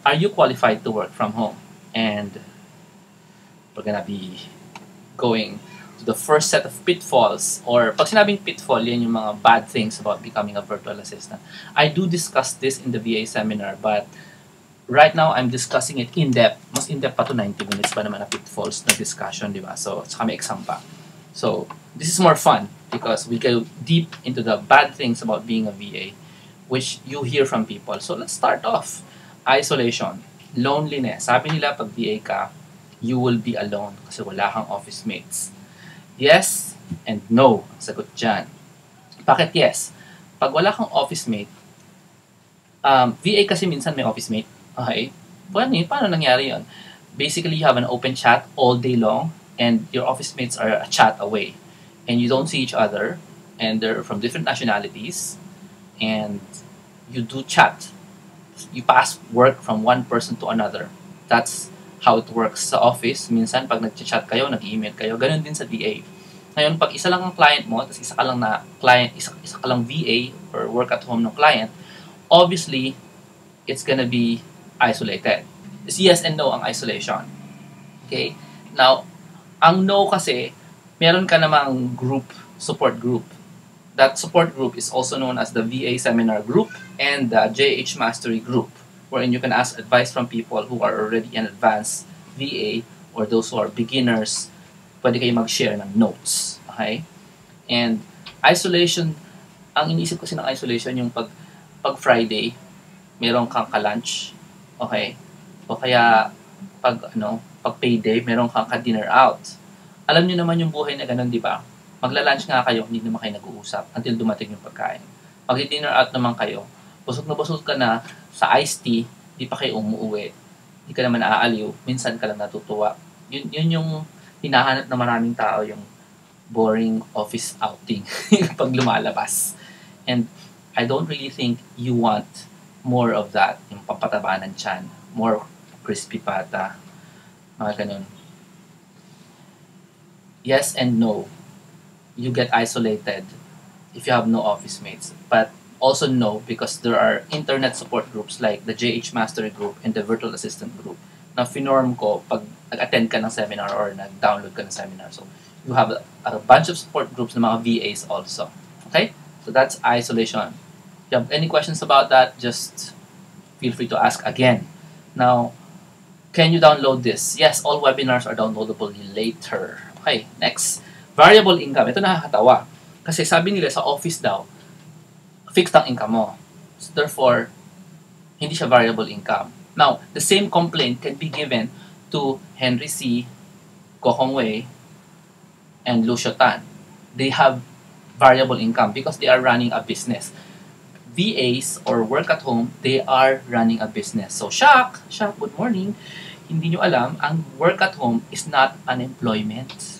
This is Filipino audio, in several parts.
are you qualified to work from home? And we're gonna be going to the first set of pitfalls, or pag sinabing pitfall, yan yung mga bad things about becoming a virtual assistant. I do discuss this in the VA seminar, but right now I'm discussing it in depth. Mas in depth pa to 90 minutes pa naman na pitfalls na discussion, di ba? So, tsaka may exam pa. So, this is more fun because we go deep into the bad things about being a VA, which you hear from people. So, let's start off. Isolation, loneliness. Sabi nila pag VA ka, you will be alone kasi wala kang office mates. Yes and no, ang sagot dyan. Bakit yes? Pag wala kang office mate, VA kasi minsan may office mate. Okay? Paano nangyari yun? Basically, you have an open chat all day long and your office mates are a chat away. And you don't see each other and they're from different nationalities and you do chat. You pass work from one person to another. That's how it works sa office. Minsan, pag nag-chat kayo, nag-email kayo, ganun din sa VA. Ngayon, pag isa lang ang client mo, tapos isa ka lang na client, isa ka lang VA or work at home ng client, obviously, it's gonna be isolated. It's yes and no ang isolation. Okay? Now, ang no kasi, meron ka namang group, support group. That support group is also known as the VA Seminar Group and the JH Mastery Group, wherein you can ask advice from people who are already an advanced VA or those who are beginners. Pwede kayo mag-share ng notes. Okay? And isolation, ang iniisip kasi ng isolation yung pag Friday, meron kang ka-lunch. Okay? O kaya pag payday, meron kang ka-dinner out. Alam niyo naman yung buhay na ganun, di ba? Magla-lunch nga kayo, hindi naman kayo nag-uusap until dumating yung pagkain. Mag-dinner out naman kayo, busog ka na sa iced tea, di pa kayo umuwi. Hindi ka naman aaliw, minsan ka lang natutuwa. Yun yung hinahanap na maraming tao, yung boring office outing pag lumalabas. And I don't really think you want more of that, yung pampataba ng tiyan, more crispy pata, mga ganun. Yes and no. You get isolated if you have no office mates. But also no, because there are internet support groups like the JH Mastery Group and the Virtual Assistant Group na finorm ko pag nag-attend ka ng seminar or nag-download ka ng seminar. So, you have a bunch of support groups ng mga VAs also. Okay? So, that's isolation. If you have any questions about that, just feel free to ask again. Now, can you download this? Yes, all webinars are downloadable later. Okay, next. Variable income. Ito nakakatawa. Kasi sabi nila sa office daw, fixed ang income mo. So therefore, hindi siya variable income. Now, the same complaint can be given to Henry C., Ko Hong Wei, and Lucio Tan. They have variable income because they are running a business. VAs or work at home, they are running a business. So, Shaq, good morning. Hindi nyo alam, ang work at home is not unemployment.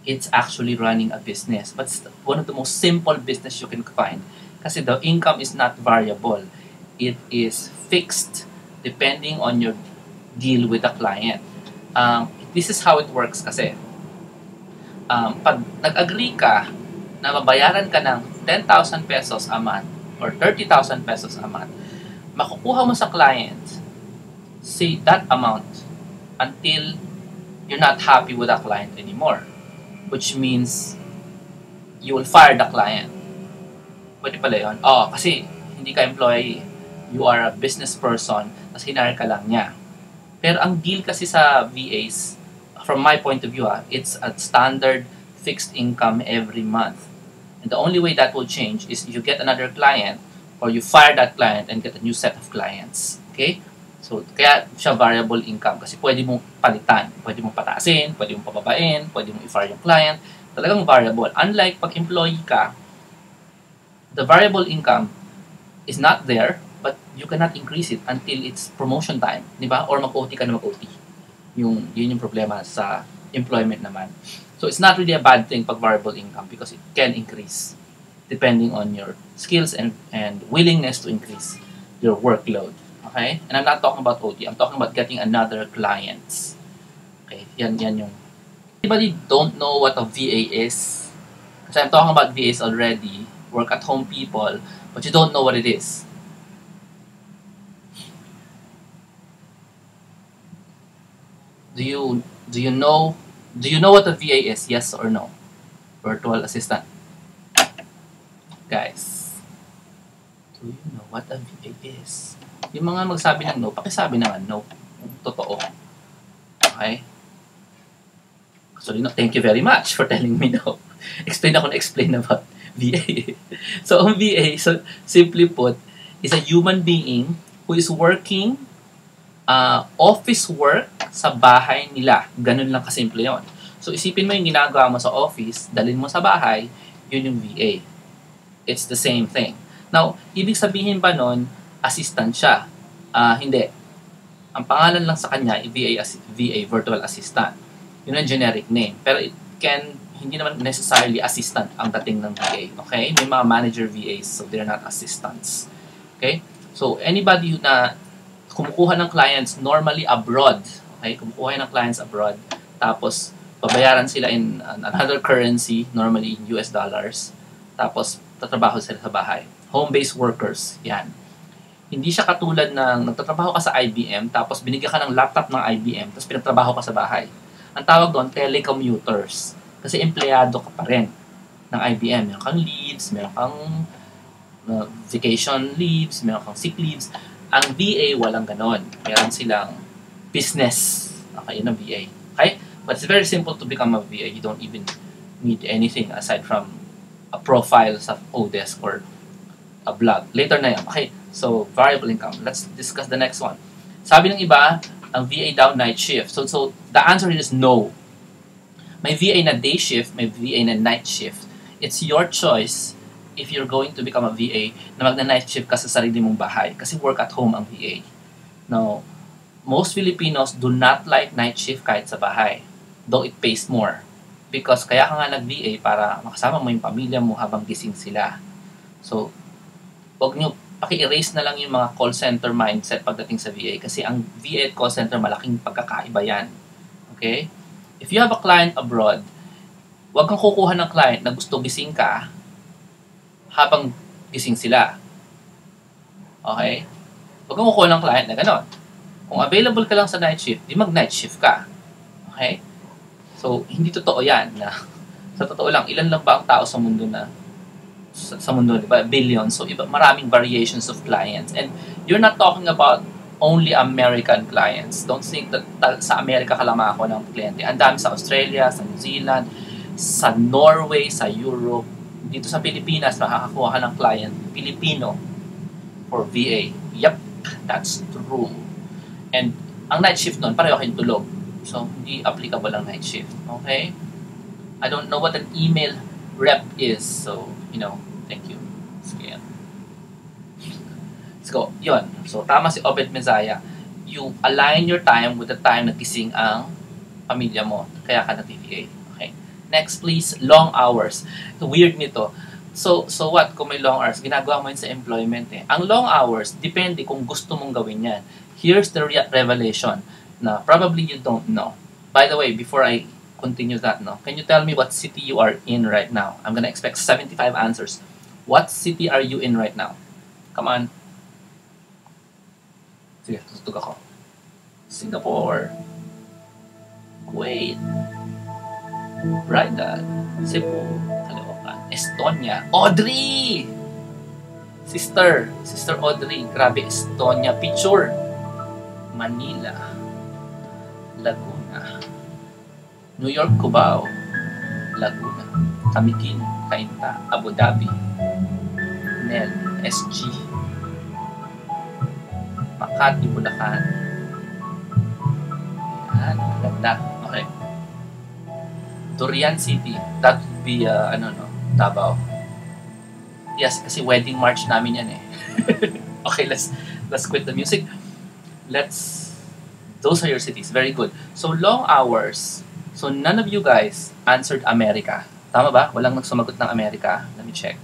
It's actually running a business. But it's one of the most simple business you can find. Kasi the income is not variable. It is fixed depending on your deal with the client. This is how it works kasi. Pag nag-agree ka na mabayaran ka ng 10,000 pesos a month or 30,000 pesos a month, makukuha mo sa client, say that amount until you're not happy with the client anymore. Which means you will fire the client. Pwede pala yun. Kasi hindi ka employee. You are a business person, tapos hinire ka lang niya. Pero ang deal kasi sa VAs, from my point of view, it's a standard fixed income every month. And the only way that will change is you get another client or you fire that client and get a new set of clients. Okay? So, kaya siya variable income kasi pwede mong palitan, pwede mong pataasin, pwede mong pababain, pwede mong i-fire yung client. Talagang variable. Unlike pag employee ka, the variable income is not there, but you cannot increase it until it's promotion time, di ba? Or mag-OT ka na mag-OT. Yun yung problema sa employment naman. So, it's not really a bad thing pag variable income because it can increase depending on your skills and willingness to increase your workload. Okay? And I'm not talking about OT. I'm talking about getting another clients. Okay? Yan yung... Anybody don't know what a VA is? Kasi I'm talking about VAs already, work-at-home people, but you don't know what it is. Do you do you know what a VA is? Yes or no? Virtual assistant. Guys, do you know what a VA is? Yung mga magsabi ng no, pakisabi naman no. Totoo. Okay? So, thank you very much for telling me no. Explain about VA. So, ang VA, so simply put, is a human being who is working office work sa bahay nila. Ganun lang kasimple yon. So, isipin mo yung ginagawa mo sa office, dalhin mo sa bahay, yun yung VA. It's the same thing. Now, ibig sabihin ba nun, assistant siya? Hindi. Ang pangalan lang sa kanya, VA, Virtual Assistant. Yun ang generic name. Pero it can, hindi naman necessarily assistant ang dating ng VA. Okay? May mga manager VAs, so they're not assistants. Okay? So, anybody na kumukuha ng clients normally abroad, okay? Kumukuha ng clients abroad, tapos babayaran sila in another currency, normally in US dollars, tapos tatrabaho sila sa bahay. Home-based workers, yan. Hindi siya katulad ng nagtatrabaho ka sa IBM, tapos binigyan ka ng laptop ng IBM, tapos pinagtrabaho ka sa bahay. Ang tawag doon, telecommuters. Kasi empleyado ka pa rin ng IBM. Meron kang leaves, meron kang vacation leaves, meron kang sick leaves. Ang VA, walang ganon. Meron silang business. Okay, yun ang VA. Okay? But it's very simple to become a VA. You don't even need anything aside from a profile sa Odesk or a blog. Later na yan. Okay, so variable income. Let's discuss the next one. Sabi ng iba, ang VA daw night shift. So the answer is no. May VA na day shift, may VA na night shift. It's your choice if you're going to become a VA na magna-night shift ka sa sarili mong bahay. Kasi work at home ang VA. Now, most Filipinos do not like night shift kahit sa bahay. Though it pays more. Because kaya ka nga nag-VA para makasama mo yung pamilya mo habang gising sila. So, huwag nyo, paki-erase na lang yung mga call center mindset pagdating sa VA. Kasi ang VA at call center, malaking pagkakaiba yan. Okay? If you have a client abroad, huwag kang kukuha ng client na gusto gising ka habang gising sila. Okay? Huwag kang kukuha ng client na gano'n. Kung available ka lang sa night shift, di mag-night shift ka. Okay? So, hindi totoo yan. Na, sa totoo lang, ilan lang ba ang tao sa mundo na sa mundo, di ba? Billions. So, maraming variations of clients. And you're not talking about only American clients. Don't think that sa Amerika ka lang makakuha ng kliyente. Ang dami sa Australia, sa New Zealand, sa Norway, sa Europe. Dito sa Pilipinas, makakakuha ka ng client Filipino for VA. Yep, that's true. And ang night shift nun, pareho kayong tulog. So, hindi applicable ang night shift. Okay? I don't know what an email rep is. So, thank you. Sige. Let's go. Yun. So, tama si Obed Mezaya. You align your time with the time na gising ang pamilya mo. Kaya ka nag-VA. Okay. Next, please. Long hours. Weird nito. So what? Kung may long hours, ginagawa mo yun sa employment eh. Ang long hours, depende kung gusto mong gawin yan. Here's the revelation na probably you don't know. By the way, before I continue that, can you tell me what city you are in right now? I'm gonna expect 75 answers. What city are you in right now? Come on. Sige, tututug ako. Singapore. Kuwait. Riyadh. Cebu. Caloocan. Estonia. Audrey! Sister Audrey. Grabe, Estonia. Picture. Manila. Laguna. New York, Cubao. Laguna. Kamikin, Cainta. Abu Dhabi. Nel. SG. Makati, Bulacan. Yan, ganda. Okay. Durian City. That would be, Davao. Yes, kasi wedding march namin yan eh. Okay, let's quit the music. Those are your cities. Very good. So, long hours. So, none of you guys answered America. Tama ba? Walang nagsumagot ng America. Let me check.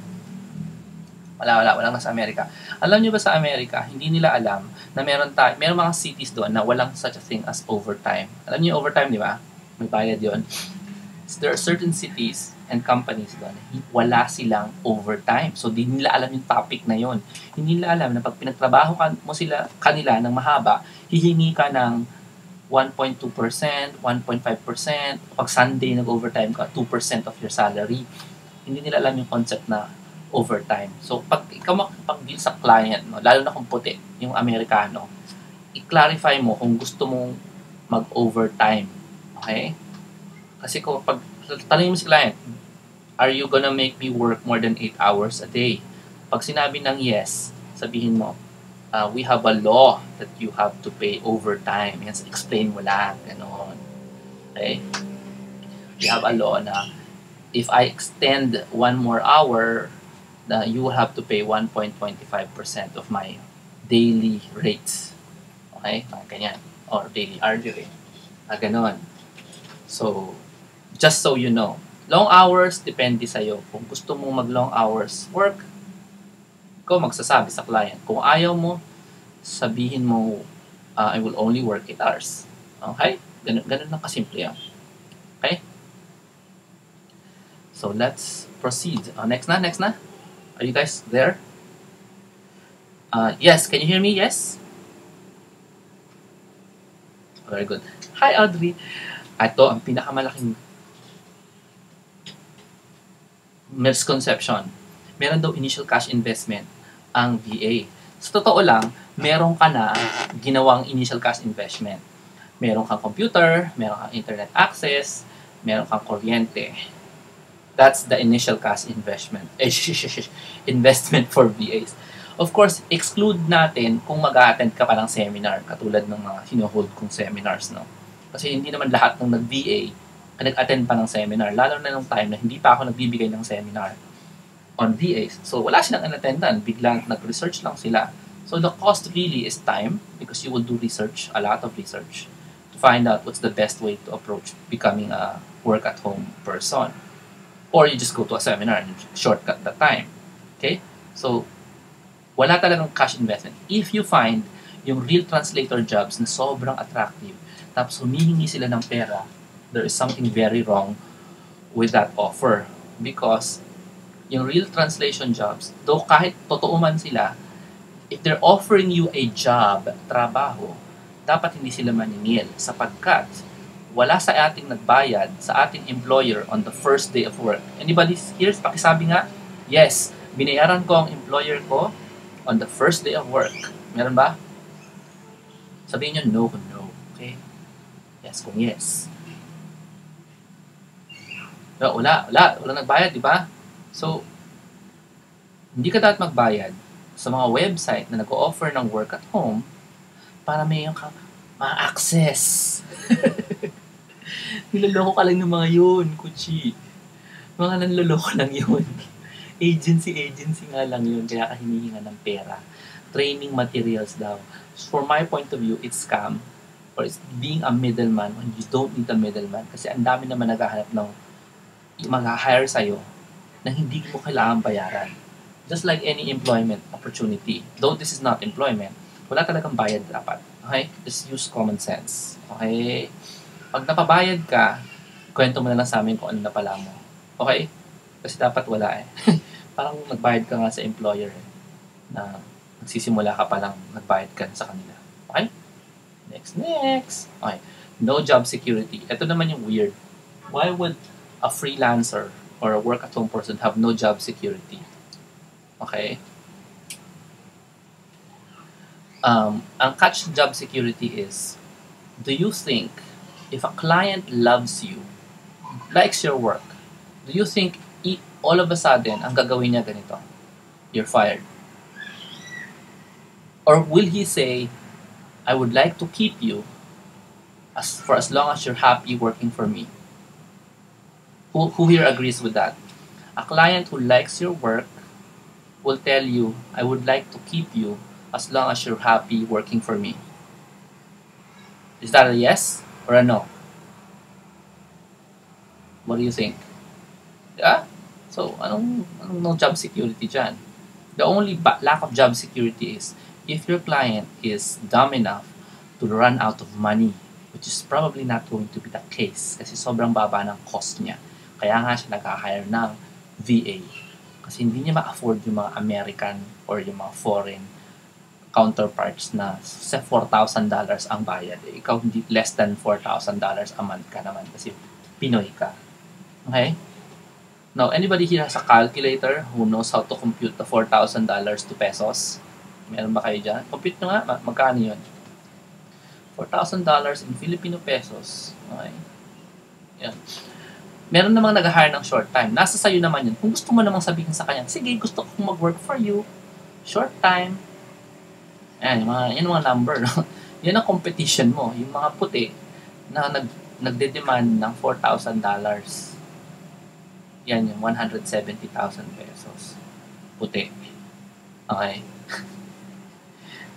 Walang nasa Amerika. Alam niyo ba sa Amerika, hindi nila alam na meron mga cities doon na walang such a thing as overtime. Alam niyo overtime, di ba? May bayad yon. So, there are certain cities and companies doon, wala silang overtime. So, di nila alam yung topic na yon. Hindi nila alam na pag pinagtrabaho mo kanila ng mahaba, hihingi ka ng 1.2%, 1.5%. Pag Sunday nag-overtime ka, 2% of your salary. Hindi nila alam yung concept na overtime. So, pag ikaw makapag-deal sa client, no, lalo na kung puti, yung Amerikano, i-clarify mo kung gusto mong mag-overtime. Okay? Kasi kung pag tanongin mo si client, are you gonna make me work more than 8 hours a day? Pag sinabi ng yes, sabihin mo, we have a law that you have to pay overtime. Yan, explain mo lang. Ganon. Okay? We have a law na if I extend 1 more hour, you will have to pay 1.25% of my daily rates. Okay? Ganyan. Or daily hourly rate. Ganon. So, just so you know, long hours, depende sa'yo. Kung gusto mong mag-long hours work, ikaw magsasabi sa client. Kung ayaw mo, sabihin mo, I will only work 8 hours. Okay? Ganun lang kasimple yan. Okay? So, let's proceed. Next na. Are you guys there? Yes, can you hear me? Yes? Very good. Hi, Audrey. Ito ang pinakamalaking misconception. Meron daw initial cash investment ang VA. Sa totoo lang, meron ka na ginawang initial cash investment. Meron kang computer, meron kang internet access, meron kang kuryente. That's the initial cash investment. Investment for VAs. Of course, exclude natin kung mag-attend ka pa ng seminar, katulad ng mga hinuhold kong seminars, no? Kasi hindi naman lahat ng nag-VA nag-attend pa ng seminar, lalo na nung time na hindi pa ako nagbibigay ng seminar on VAs. So, wala silang in-attendan. Biglang nag-research lang sila. So, the cost really is time because you will do research, a lot of research, to find out what's the best way to approach becoming a work-at-home person. Or you just go to a seminar and shortcut the time. Okay? So, wala talagang cash investment. If you find yung real translator jobs na sobrang attractive, tapos humihingi sila ng pera, there is something very wrong with that offer. Because yung real translation jobs, though kahit totoo man sila, if they're offering you a job, trabaho, dapat hindi sila maningil sapagkat wala sa ating nagbayad sa ating employer on the first day of work. Anybody here? Pakisabi nga, yes, binayaran ko ang employer ko on the first day of work. Meron ba? Sabihin nyo, no kung no. Okay? Yes kung yes. Wala nagbayad, di ba? So, hindi ka dapat magbayad sa mga website na nag-o-offer ng work at home para may yung ma-access. Niloloko ka lang ng mga yun, kuchi. Mga nanloloko lang yun. Agency nga lang yun, kaya ka hinihinga ng pera. Training materials daw. So, for my point of view, it's scam. Or it's being a middleman when you don't need a middleman. Kasi ang dami naman naghahanap ng mag-hire sa'yo na hindi mo kailangan bayaran. Just like any employment opportunity. Though this is not employment, wala talagang bayad dapat. Okay? Just use common sense. Okay? Pag napabayad ka, kwento mo na lang sa amin kung ano na pala mo. Okay? Kasi dapat wala eh. Parang nagbayad ka nga sa employer eh, na nagsisimula ka pa lang, nagbayad ka sa kanila. Okay? Next. Okay. No job security. Ito naman yung weird. Why would a freelancer or a work-at-home person have no job security? Okay? Ang catch job security is, do you think if a client loves you, likes your work, do you think all of a sudden, ang gagawin niya ganito, you're fired? Or will he say, I would like to keep you for as long as you're happy working for me? Who here agrees with that? A client who likes your work will tell you, I would like to keep you as long as you're happy working for me. Is that a yes or a no? What do you think? Yeah? So, anong no job security dyan? The only lack of job security is if your client is dumb enough to run out of money, which is probably not going to be the case kasi sobrang baba ng cost niya. Kaya nga siya nag-hire ng VA. Kasi hindi niya ma-afford yung mga American or yung mga foreign counterparts na sa $4,000 ang bayad. Ikaw hindi less than $4,000 a month ka naman kasi Pinoy ka. Okay? Now, anybody here has a calculator who knows how to compute the $4,000 to pesos? Meron ba kayo dyan? Compute nyo nga, magkano yun? $4,000 in Filipino pesos. Okay? Yan. Meron namang nag-hire ng short time. Nasa sayo naman yun. Kung gusto mo namang sabihin sa kanya, sige, gusto kong mag-work for you. Short time. Yan yung mga number. No? Yan ang competition mo. Yung mga puti na nagde-demand ng $4,000. Yan yung 170,000 pesos. Puti. Okay.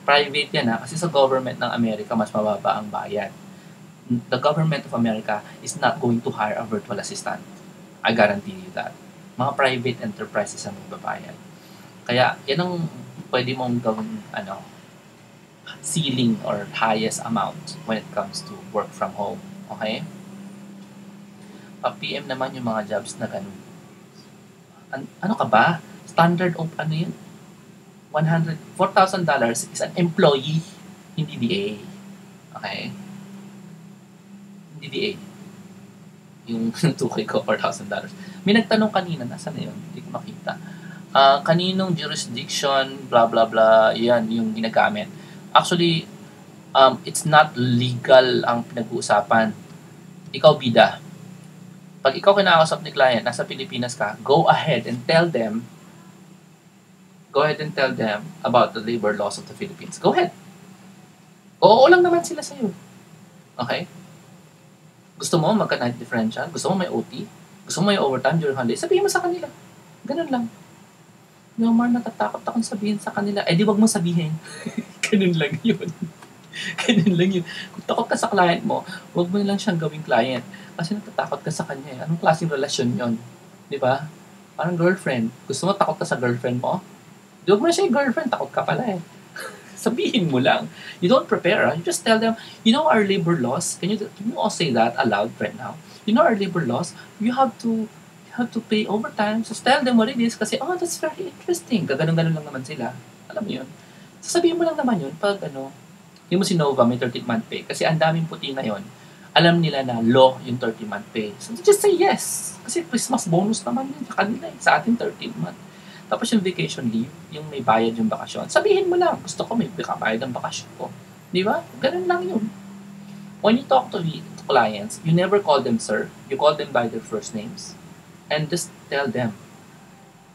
Private yan ha. Kasi sa government ng Amerika, mas mababa ang bayad. The government of America is not going to hire a virtual assistant. I guarantee you that. Mga private enterprises ang magbabayad. Kaya, yan ang pwede mong gawin, ceiling or highest amount when it comes to work from home. Okay? PM naman yung mga jobs na ganun. Ano ka ba? Standard of yun? $4,000 is an employee, hindi DA. Okay? Hindi DA. Yung tukay ko, $4,000. May nagtanong kanina, nasa na yun? Hindi ko makita. Kaninong jurisdiction, blah, blah, blah, yan, yung ginagamit. Actually, it's not legal ang pinag-uusapan. Ikaw, bida. Pag ikaw kinakausap ni client, nasa Pilipinas ka, go ahead and tell them about the labor laws of the Philippines. Go ahead. Oo lang naman sila sa'yo. Okay? Gusto mo magka-night differential? Gusto mo may OT? Gusto mo may overtime during holiday? Sabihin mo sa kanila. Ganun lang. No, Mar, natatakot akong sabihin sa kanila. Eh, di wag mo sabihin. Ganun lang yun. Ganun lang yun. Kung takot ka sa client mo, wag mo lang siyang gawing client. Kasi natatakot ka sa kanya. Anong klaseng relasyon yon? Di ba? Parang girlfriend. Gusto mo takot ka sa girlfriend mo? Di wag mo na siya yung girlfriend. Takot ka pala eh. Sabihin mo lang. You don't prepare. You just tell them, you know our labor laws? Can you all say that aloud right now? You know our labor laws? You have to pay overtime. So tell them what it is kasi, oh, that's very interesting. Gaganong-ganon lang naman sila. Alam mo yun? Sasabihin mo lang naman yun pag hindi mo si Nova may 13-month pay. Kasi ang daming puti ngayon, alam nila na law yung 13-month pay. So just say yes. Kasi Christmas bonus naman yun sa kanila sa ating 13-month. Tapos yung vacation leave, yung may bayad yung bakasyon, sabihin mo lang, gusto ko may bayad ang bakasyon ko. Di ba? Ganun lang yun. When you talk to clients, you never call them sir. You call them by their first names. And just tell them.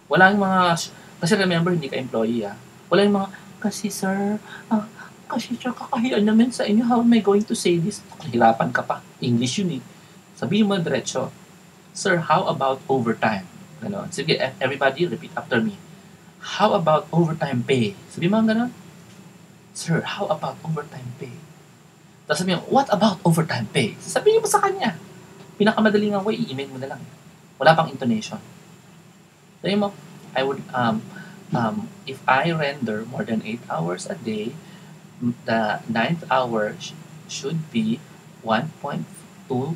Wala yung mga, kasi remember, hindi ka employee Wala yung mga, kasi sir, kakahiyan naman sa inyo, how am I going to say this? Hirapan ka pa. English yun eh. Sabihin mo diretso, sir, how about overtime? Ganon. Sige, everybody, repeat after me. How about overtime pay? Sabihin mo ganon. Sir, how about overtime pay? Tapos sabihin mo, what about overtime pay? Sabihin mo sa kanya. Pinakamadaling way, i-email mo na lang. Wala pang intonation. Sabihin mo, I would, if I render more than 8 hours a day, the 9th hour should be 1.2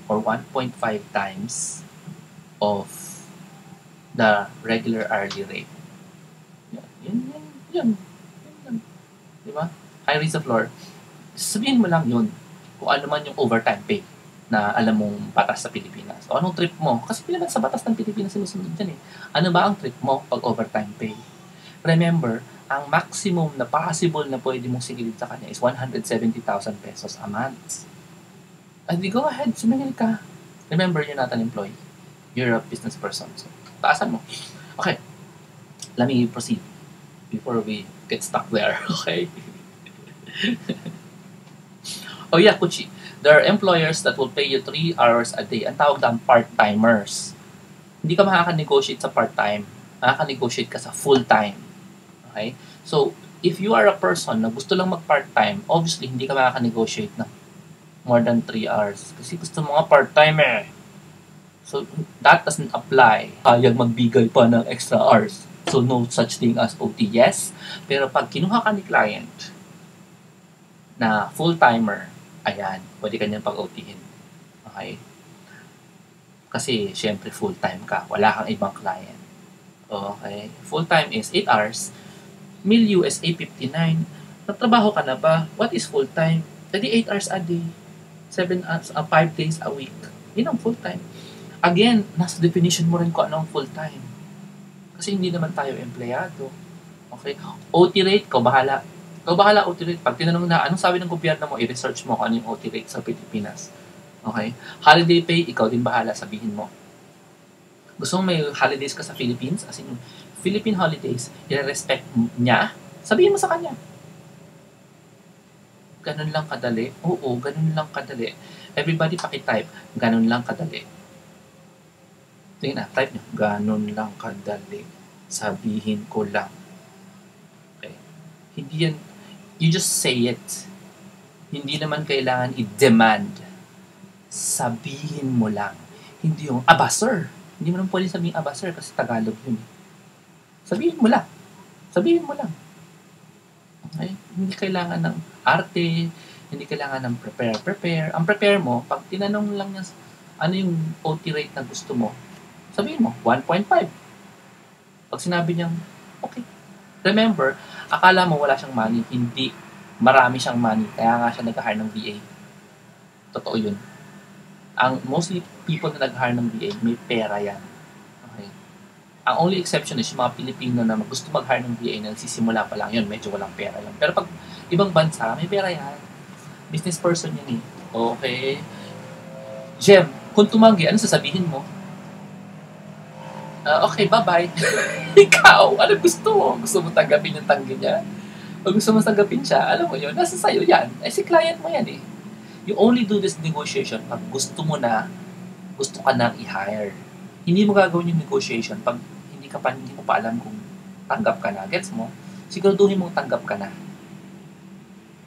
or 1.5 times of the regular hourly rate. Yun. Diba? I raise the floor. Sabihin mo lang yun kung ano man yung overtime pay na alam mong batas sa Pilipinas. O anong trip mo? Kasi naman sa batas ng Pilipinas sinusunod dyan eh. Ano ba ang trip mo pag overtime pay? Remember, ang maximum na possible na pwede mong sigilid sa kanya is 170,000 pesos a month. And go ahead, sumingil ka. Remember, you're not an employee. You're a business person. So, taasan mo. Okay. Let me proceed before we get stuck there. Okay? Oh yeah, Kuchi. There are employers that will pay you 3 hours a day. Ang tawag na part-timers. Hindi ka makaka-negotiate sa part-time. Makaka-negotiate ka sa full-time. Okay? So, if you are a person na gusto lang mag-part-time, obviously, hindi ka makaka-negotiate na more than 3 hours. Kasi gusto mo nga part-time eh. So, that doesn't apply. Kayag magbigay pa ng extra hours. So, no such thing as OT. Yes, pero pag kinuha ka ni client na full-timer, ayan, pwede ka niyang pag-OT-hin. Okay? Kasi, syempre, full-time ka. Wala kang ibang client. Okay? Full-time is 8 hours. Mil US 859. Nagtrabaho ka na ba? What is full-time? Edi 8 hours a day. 7 hours, 5 days a week. Yun ang full-time. Again, nasa definition mo rin kung ano ang full-time. Kasi hindi naman tayo empleyado. Okay? OT rate, ikaw bahala. Ikaw bahala OT rate. Pag tinanong na, anong sabi ng gobyerno mo, i-research mo kung ano yung OT rate sa Pilipinas. Okay? Holiday pay, ikaw din bahala, sabihin mo. Gusto mo may holidays ka sa Philippines? As in, Philippine holidays, i-respect niya, sabihin mo sa kanya. Ganun lang kadali. Oo, ganun lang kadali. Everybody pakitype, ganun lang kadali. Tingnan na, type nyo. Ganun lang kadali. Sabihin ko lang. Okay. Hindi yan, you just say it. Hindi naman kailangan i-demand. Sabihin mo lang. Hindi yung, sir. Hindi mo naman pwede sabihin, sir, kasi Tagalog yun. Sabihin mo lang. Sabihin mo lang. Okay? Hindi kailangan ng arte, hindi kailangan ng prepare. Ang prepare mo, pag tinanong lang niya, ano yung OT rate na gusto mo, sabihin mo, 1.5. Pag sinabi niyang, okay. Remember, akala mo wala siyang money, hindi. Marami siyang money, kaya nga siya nag-hire ng VA. Totoo yun. Ang mostly people na nag-hire ng VA, may pera yan. Okay. Ang only exception is yung mga Pilipino na gusto mag-hire ng VA na nagsisimula pa lang yun, medyo walang pera yun. Pero pag ibang bansa, may pera yan. Business person yan eh. Okay. Jem, kung tumanggi, ano sasabihin mo? Okay, bye-bye. Ikaw, ano gusto mo? Gusto mo tanggapin yung tanggi niya? O gusto mo tanggapin siya? Alam mo yun, nasa sayo yan. Si client mo yan eh. You only do this negotiation pag gusto ka nang i-hire. Hindi mo gagawin yung negotiation pag hindi mo pa alam kung tanggap ka na. Gets mo? Siguraduhin mong tanggap ka na.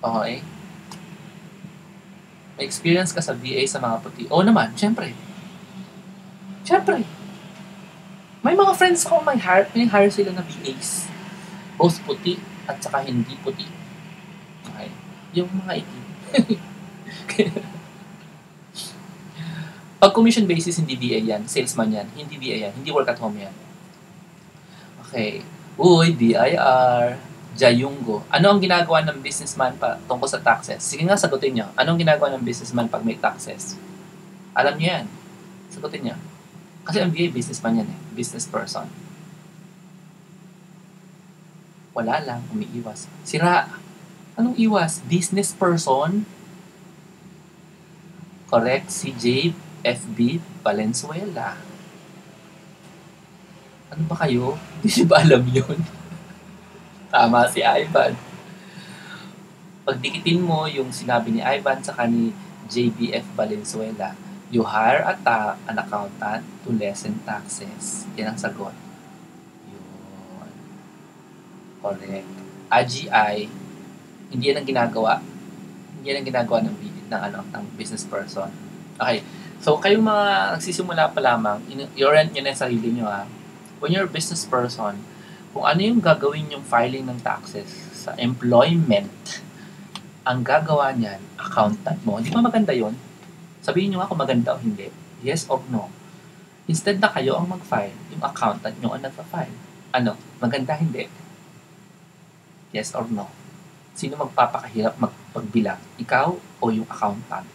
Okay? May experience ka sa VA sa mga puti. Oo naman, syempre. Syempre. May mga friends ko may hire sila na VAs. Both puti at saka hindi puti. Okay? Yung mga itim. Pag commission basis, hindi VA yan. Salesman yan. Hindi VA yan. Hindi work at home yan. Okay. Uy, BIR. Jayungo. Ano ang ginagawa ng businessman tungkol sa taxes? Sige nga, sagutin nyo. Anong ginagawa ng businessman pag may taxes? Alam nyo yan. Sagutin nyo. Kasi ang VA, businessman yan eh. Business person. Wala lang. Umiiwas. Sira. Anong iwas? Business person? Correct. Si JFB Valenzuela. Ano ba kayo? Hindi ba alam yun? Tama si Ivan. Pagdikitin mo yung sinabi ni Ivan sa ni JBF Valenzuela, you hire an accountant to lessen taxes. Yan ang sagot. Yun. Correct. AGI, hindi yan ang ginagawa. Hindi yan ang ginagawa ng business person. Okay. So, kayong mga nagsisimula pa lamang, i-rent nyo na yung sarili nyo ha. When you're a business person, kung ano yung gagawin yung filing ng taxes sa employment, ang gagawa niyan, accountant mo. Hindi ba maganda yon? Sabihin nyo nga kung maganda o hindi. Yes or no. Instead na kayo ang mag-file, yung accountant nyo ang nagpa-file. Ano? Maganda hindi? Yes or no? Sino magpapakahirap magpagbilang? Ikaw o yung accountant?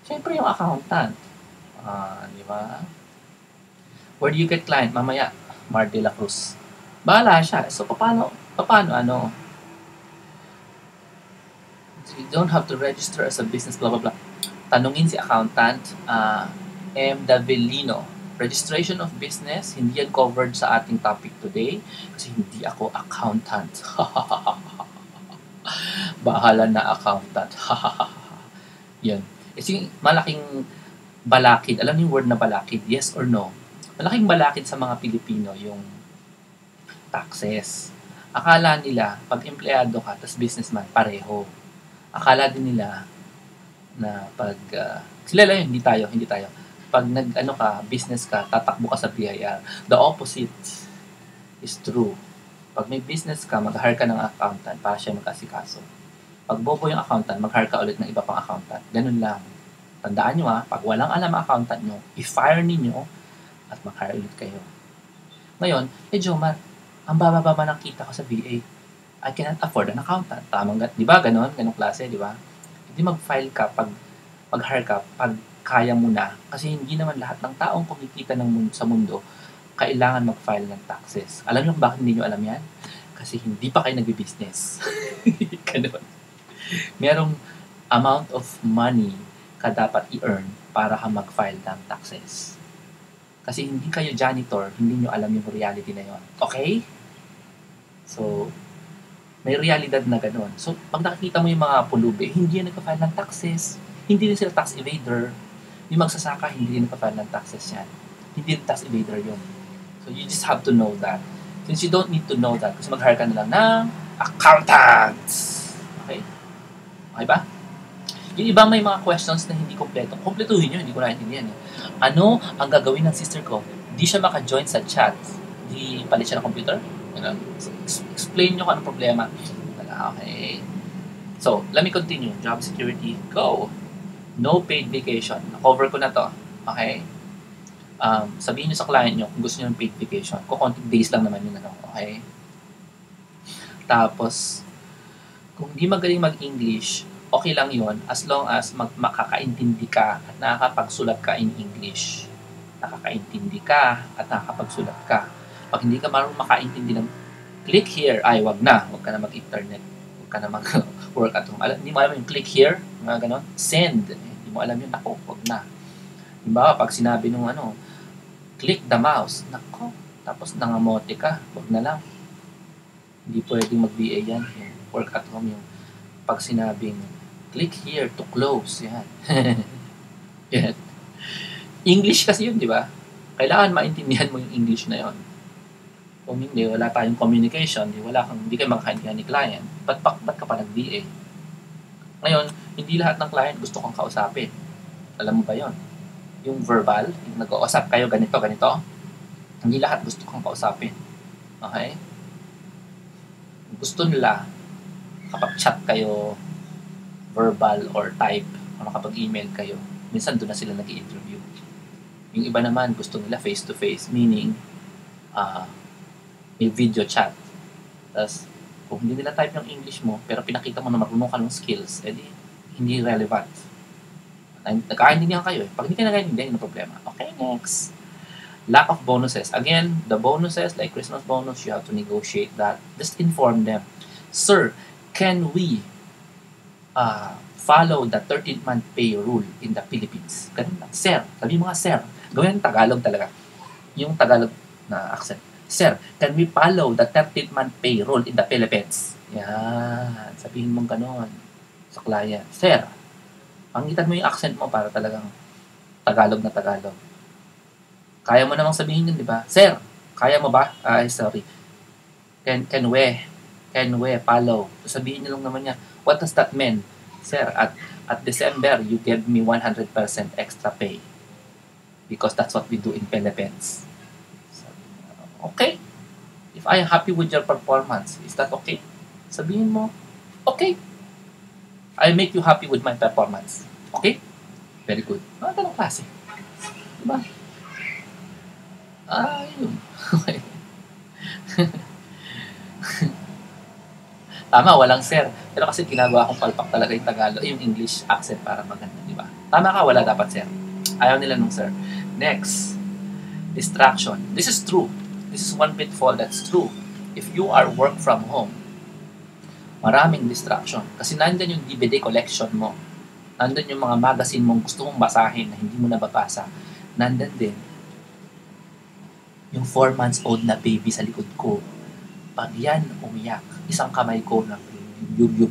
Siyempre yung accountant. Di ba? Where do you get client? Mamaya, Mar de la Cruz. Bahala siya. So, paano, ano? You don't have to register as a business, blah, blah, blah. Tanungin si accountant, M. Davellino. Registration of business, hindi yan covered sa ating topic today kasi hindi ako accountant. Bahala na accountant. Yan. Kasi malaking balakid. Alam niyo yung word na balakid? Yes or no? Malaking balakid sa mga Pilipino yung taxes. Akala nila, pag empleyado ka, tas businessman, pareho. Akala din nila na pag, sila lang yun, hindi tayo. Pag business ka, tatakbo ka sa BIR. The opposite is true. Pag may business ka, mag-hire ka ng accountant para siya mag-asikaso. Pag bobo yung accountant, mag-hire ka ulit ng iba pang accountant. Ganun lang. Tandaan nyo pag walang alam ang accountant nyo, i-fire ninyo at mag-hire ulit kayo. Ngayon, Jomar, ang baba-baba ng kita ko sa VA. I cannot afford an accountant. Tamang, di ba? Ganon klase, di ba? Hindi mag-file ka mag-hire ka pag kaya mo na. Kasi hindi naman lahat ng taong kumikita sa mundo kailangan mag-file ng taxes. Alam niyo kung bakit hindi niyo alam yan? Kasi hindi pa kayo nagbi-business. Ganon. Merong amount of money ka dapat i-earn para ka mag-file ng taxes. Kasi hindi kayo janitor, hindi nyo alam yung reality na yon. Okay? So, may realidad na gano'n. So, pag nakikita mo yung mga pulubi, hindi yan nagpa-file ng taxes. Hindi rin sila tax evader. Yung magsasaka, hindi rin nagpa-file ng taxes yan. Hindi rin tax evader yun. So, you just have to know that. Since you don't need to know that, kasi mag-hire ka na lang ng accountants. Okay? Okay ba? Yung iba may mga questions na hindi kompleto. Kompletuhin nyo, hindi ko naintindihan. Ano ang gagawin ng sister ko? Hindi siya maka-join sa chat. Di palit siya ng computer? Explain nyo kung anong problema. Okay. So, let me continue. Job security, go. No paid vacation. Na-cover ko na to. Okay. Sabihin nyo sa client nyo kung gusto nyo ng paid vacation. Kung konting days lang naman yun. Okay. Tapos, kung di magaling mag-English, okay lang yon as long as makakaintindi ka at nakakapagsulat ka in English. Nakakaintindi ka at nakakapagsulat ka. Pag hindi ka marunong makaintindi ng click here, ay wag na. Wag ka na mag-internet. Wag ka na mag-work at home. Hindi mo alam yung click here, mga ganon. Send. Hindi mo alam yun. Ako, wag na. Diba, pag sinabi nung click the mouse. Nako, tapos nangamote ka. Wag na lang. Hindi pwedeng mag-VA yan. Work at home yung pag sinabing click here to close. Yan. Yan. English kasi yun, di ba? Kailangan maintindihan mo yung English na yun. Kung hindi, wala tayong communication, hindi kayo makakaintindihan ni client, ba't ka pa nag-VA? Ngayon, hindi lahat ng client gusto kong kausapin. Alam mo ba yon? Yung verbal, yung nag-uusap kayo ganito, hindi lahat gusto kong kausapin. Okay? Gusto nila, kapag chat kayo, verbal or type, o makapag-email kayo, minsan doon na sila nag-i-interview. Yung iba naman, gusto nila face-to-face, meaning, may video chat. Tapos, kung hindi nila type yung English mo, pero pinakita mo na marunong ka ng skills, edi, hindi relevant. Nagkakaintindihan kayo eh. Pag hindi ka nagkakaintindihan, yun ang problema. Okay, next. Lack of bonuses. Again, the bonuses, like Christmas bonus, you have to negotiate that. Just inform them. Sir, can we follow the 13th-month pay rule in the Philippines? Ganun lang. Sir, sabi mo nga, sir. Gawin ng Tagalog talaga. Yung Tagalog na accent. Sir, can we follow the 13th-month pay rule in the Philippines? Yan. Sabihin mong gano'n sa client. Sir, pangitan mo yung accent mo para talagang Tagalog na Tagalog. Kaya mo namang sabihin yun, di ba? Sir, kaya mo ba? Sorry. Can we follow? So sabihin niyo lang naman niya, what does that mean? Sir, at December, you gave me 100% extra pay. Because that's what we do in Philippines. Okay. If I am happy with your performance, is that okay? Sabihin mo, okay. I'll make you happy with my performance. Okay? Very good. Ganong klase. Diba? Yun. Okay. Tama, walang sir. Pero kasi ginagawa kong palpak talaga yung Tagalog, yung English accent para maganda, di ba? Tama ka, wala dapat sir. Ayaw nila nung sir. Next. Distraction. This is true. This is one pitfall that's true. If you are work from home, maraming distraction. Kasi nandun yung DVD collection mo. Nandun yung mga magazine mong gusto mong basahin na hindi mo nababasa. Nandun din yung 4 months old na baby sa likod ko. Pag yan umiyak, isang kamay ko na yug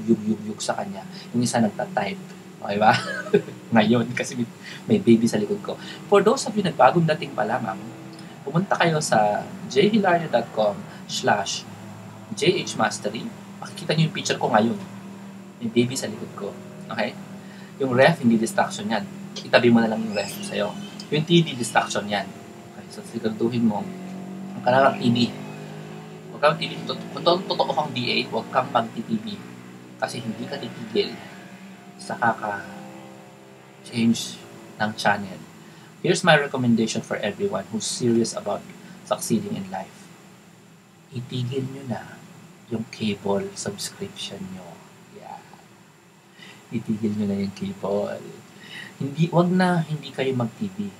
sa kanya. Yung isa nagtatype. Okay ba? Ngayon, kasi may baby sa likod ko. For those of you na bagong dating pa lamang, pumunta kayo sa jhilario.com/jhmastery. Makikita niyo yung picture ko ngayon. May baby sa likod ko. Okay? Yung ref, hindi distraction yan. Itabi mo na lang yung ref sa'yo. Yung TV, distraction yan. Okay? So, siguraduhin mo, ang kailangan TV. Huwag kang TV. Kung totoo kang DA, huwag kang mag-TV. Kasi hindi ka titigil sa kaka-change ng channel. Here's my recommendation for everyone who's serious about succeeding in life. Itigil nyo na yung cable subscription nyo. Yeah. Itigil nyo na yung cable. Hindi kayo mag-TV.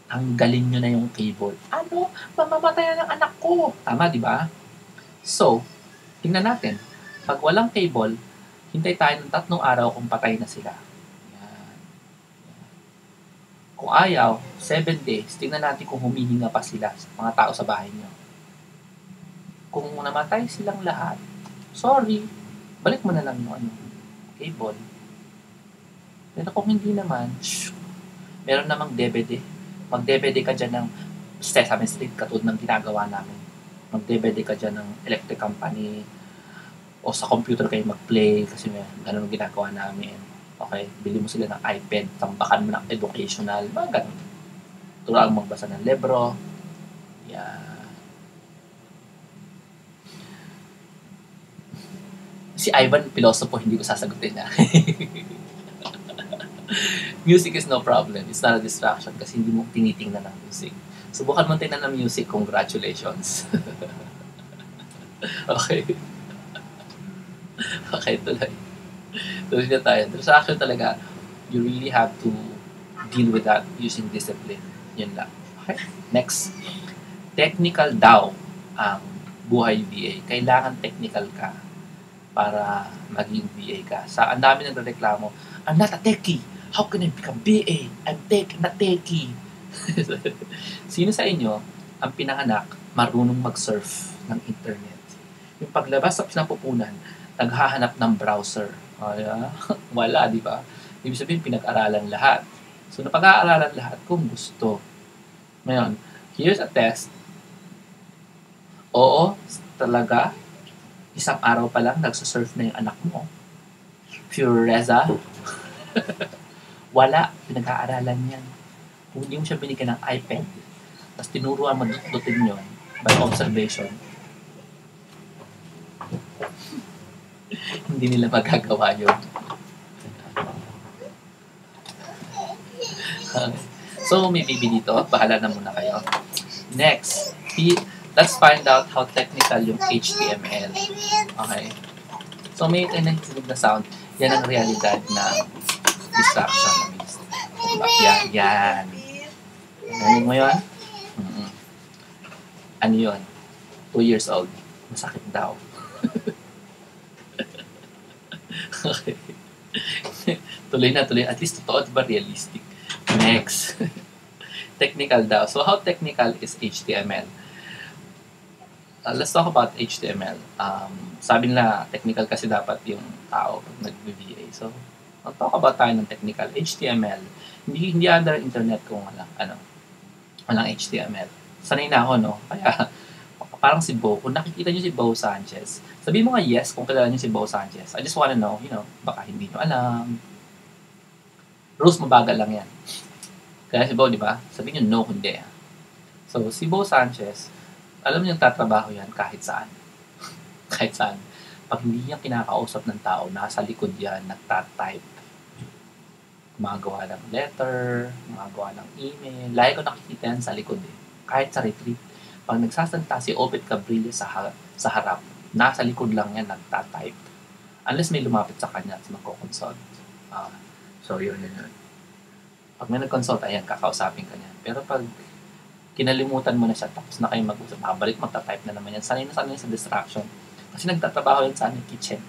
Tanggalin nyo na yung cable. Ano? Mamamatayan ng anak ko. Tama, di ba? So, tingnan natin. Pag walang cable, hintay tayo ng 3 araw kung patay na sila. Yan. Kung ayaw, 7 days, tingnan natin kung humihinga pa sila, mga tao sa bahay nyo. Kung namatay silang lahat, sorry, balik mo na lang yung cable. Pero kung hindi naman, meron namang DVD. Mag-DVD ka dyan ng Sesame Street katulad ng ginagawa namin. Mag-DVD ka dyan ng electric company o sa computer kayo mag-play kasi ganun ang ginagawa namin. Okay, bili mo sila ng iPad, tambakan mo ng educational, mga ganun. Turuan magbasa ng libro. Yeah. Si Ivan, pilosopo, hindi ko sasagutin na. Music is no problem. It's not a distraction kasi hindi mo tinitingnan ng music. Subukan mo tingnan ng music, congratulations. Okay. Okay, tuloy. Tuloy na tayo. Distraction talaga, you really have to deal with that using discipline. Yun lang. Okay? Next. Technical daw ang buhay VA. Kailangan technical ka para maging VA ka. Ang dami nagreklamo, I'm not a techie. How can I become VA? I'm not techie. Sino sa inyo ang pinanganak marunong mag-surf ng internet? Yung paglabas sa pinapupunan, naghahanap ng browser. Wala, di ba? Ibig sabihin, pinag-aralan lahat. So, napag-aaralan lahat kung gusto. Ngayon, here's a test. Oo, talaga, isang araw pa lang, nagsasurf na yung anak mo. Pure Reza. Wala, pinag-aaralan yan. Kung hindi mo siya binigyan ng iPad, tapos tinuruan mo dutin yun by observation, hindi nila magagawa yun. So, may baby dito. Bahala na muna kayo. Next, let's find out how technical yung HTML. Okay. So, may tinitinig na sound. Yan ang realidad ng distraction. Yan. Narinig mo yun? Ano yun? 2 years old. Masakit daw. Okay. Tuloy na. At least totoo, diba realistic? Next. Technical daw. So, how technical is HTML? Let's talk about HTML. Sabi nila, technical kasi dapat yung tao pag nag-VA. So, talk about tayo ng technical. HTML. Hindi under internet kung walang HTML. Sanay na ako, no? Kaya, parang si Bo, kung nakikita niyo si Bo Sanchez, sabihin mo nga yes kung kilala niyo si Bo Sanchez. I just wanna know, baka hindi niyo alam. Rules mabagal lang yan. Kaya si Bo, di ba? Sabihin niyo no, hindi. So, si Bo Sanchez, alam niyo tatrabaho yan kahit saan. Kahit saan. Pag hindi niya kinakausap ng tao, nasa likod yan, nagtatype. Gumagawa ng letter, gumagawa ng email. Lagi ko nakikita yan sa likod eh. Kahit sa retreat. Pag nagsasalita si Obet Cabrilla sa harap, nasa likod lang yan, nagtatype. Unless may lumapit sa kanya at magkoconsult. So, yun. Pag may nag-consult, ayan, kakausapin ka niya. Pero pag kinalimutan mo na siya, tapos na kayo mag-usap, babalik, magta-type na naman yan. Sanay na sa distraction. Kasi nagtatrabaho yan sa kitchen.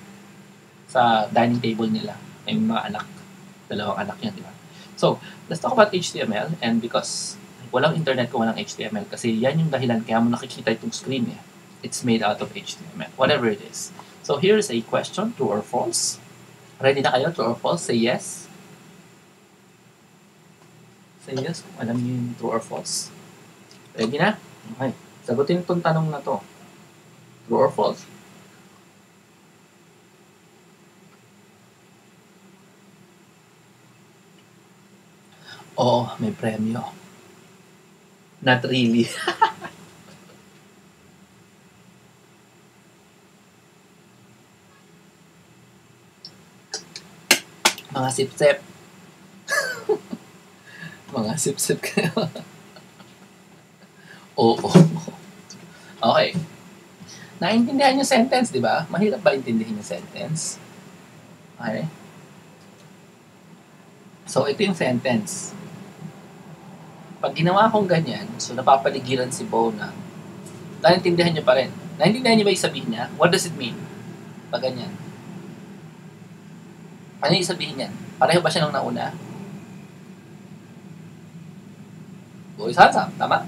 Sa dining table nila. May mga anak. 2 anak yan, di ba? So, let's talk about HTML. And because walang internet kung walang HTML, kasi yan yung dahilan kaya mo nakikita itong screen eh. It's made out of HTML. Whatever it is. So, here is a question, true or false. Ready na kayo? True or false? Say yes. Say yes kung alam niyo yung true or false. Ready na? Okay. Sagutin itong tanong na to. True or false? Oo, may premyo. Not really. Mga sip-sip. Mga sip-sip kayo. Oo. Okay. Naintindihan yung sentence, di ba? Mahirap ba intindihin yung sentence? Okay? So, ito yung sentence. Pag ginawa kong ganyan, so napapaligiran si Bo na, naintindihan niyo pa rin. Naintindihan niyo ba yung sabihin niya? What does it mean? Pag ganyan. Ano yung sabihin niyan? Pareho ba siya nung nauna? Boys handsome, tama?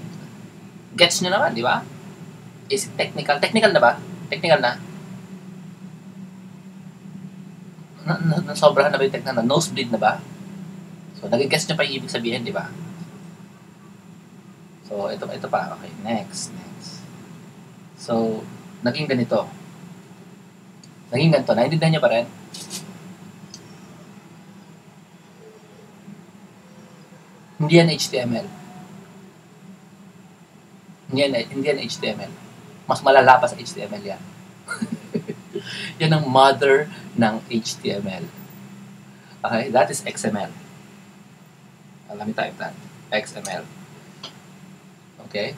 Gets niyo naman, di ba? Is it technical? Technical na ba? Technical na? Nasobrahan na ba yung technical na? Nosebleed na ba? So, nag-guess niyo pa yung ibig sabihin, di ba? So, ito pa. Okay, next. So, naging ganito. Naging ganito. Naintindihan niyo pa rin? Hindi yan HTML. Hindi yan HTML. Mas malala pa sa HTML yan. Yan ang mother ng HTML. Okay, that is XML. Let me type that. XML. Okay?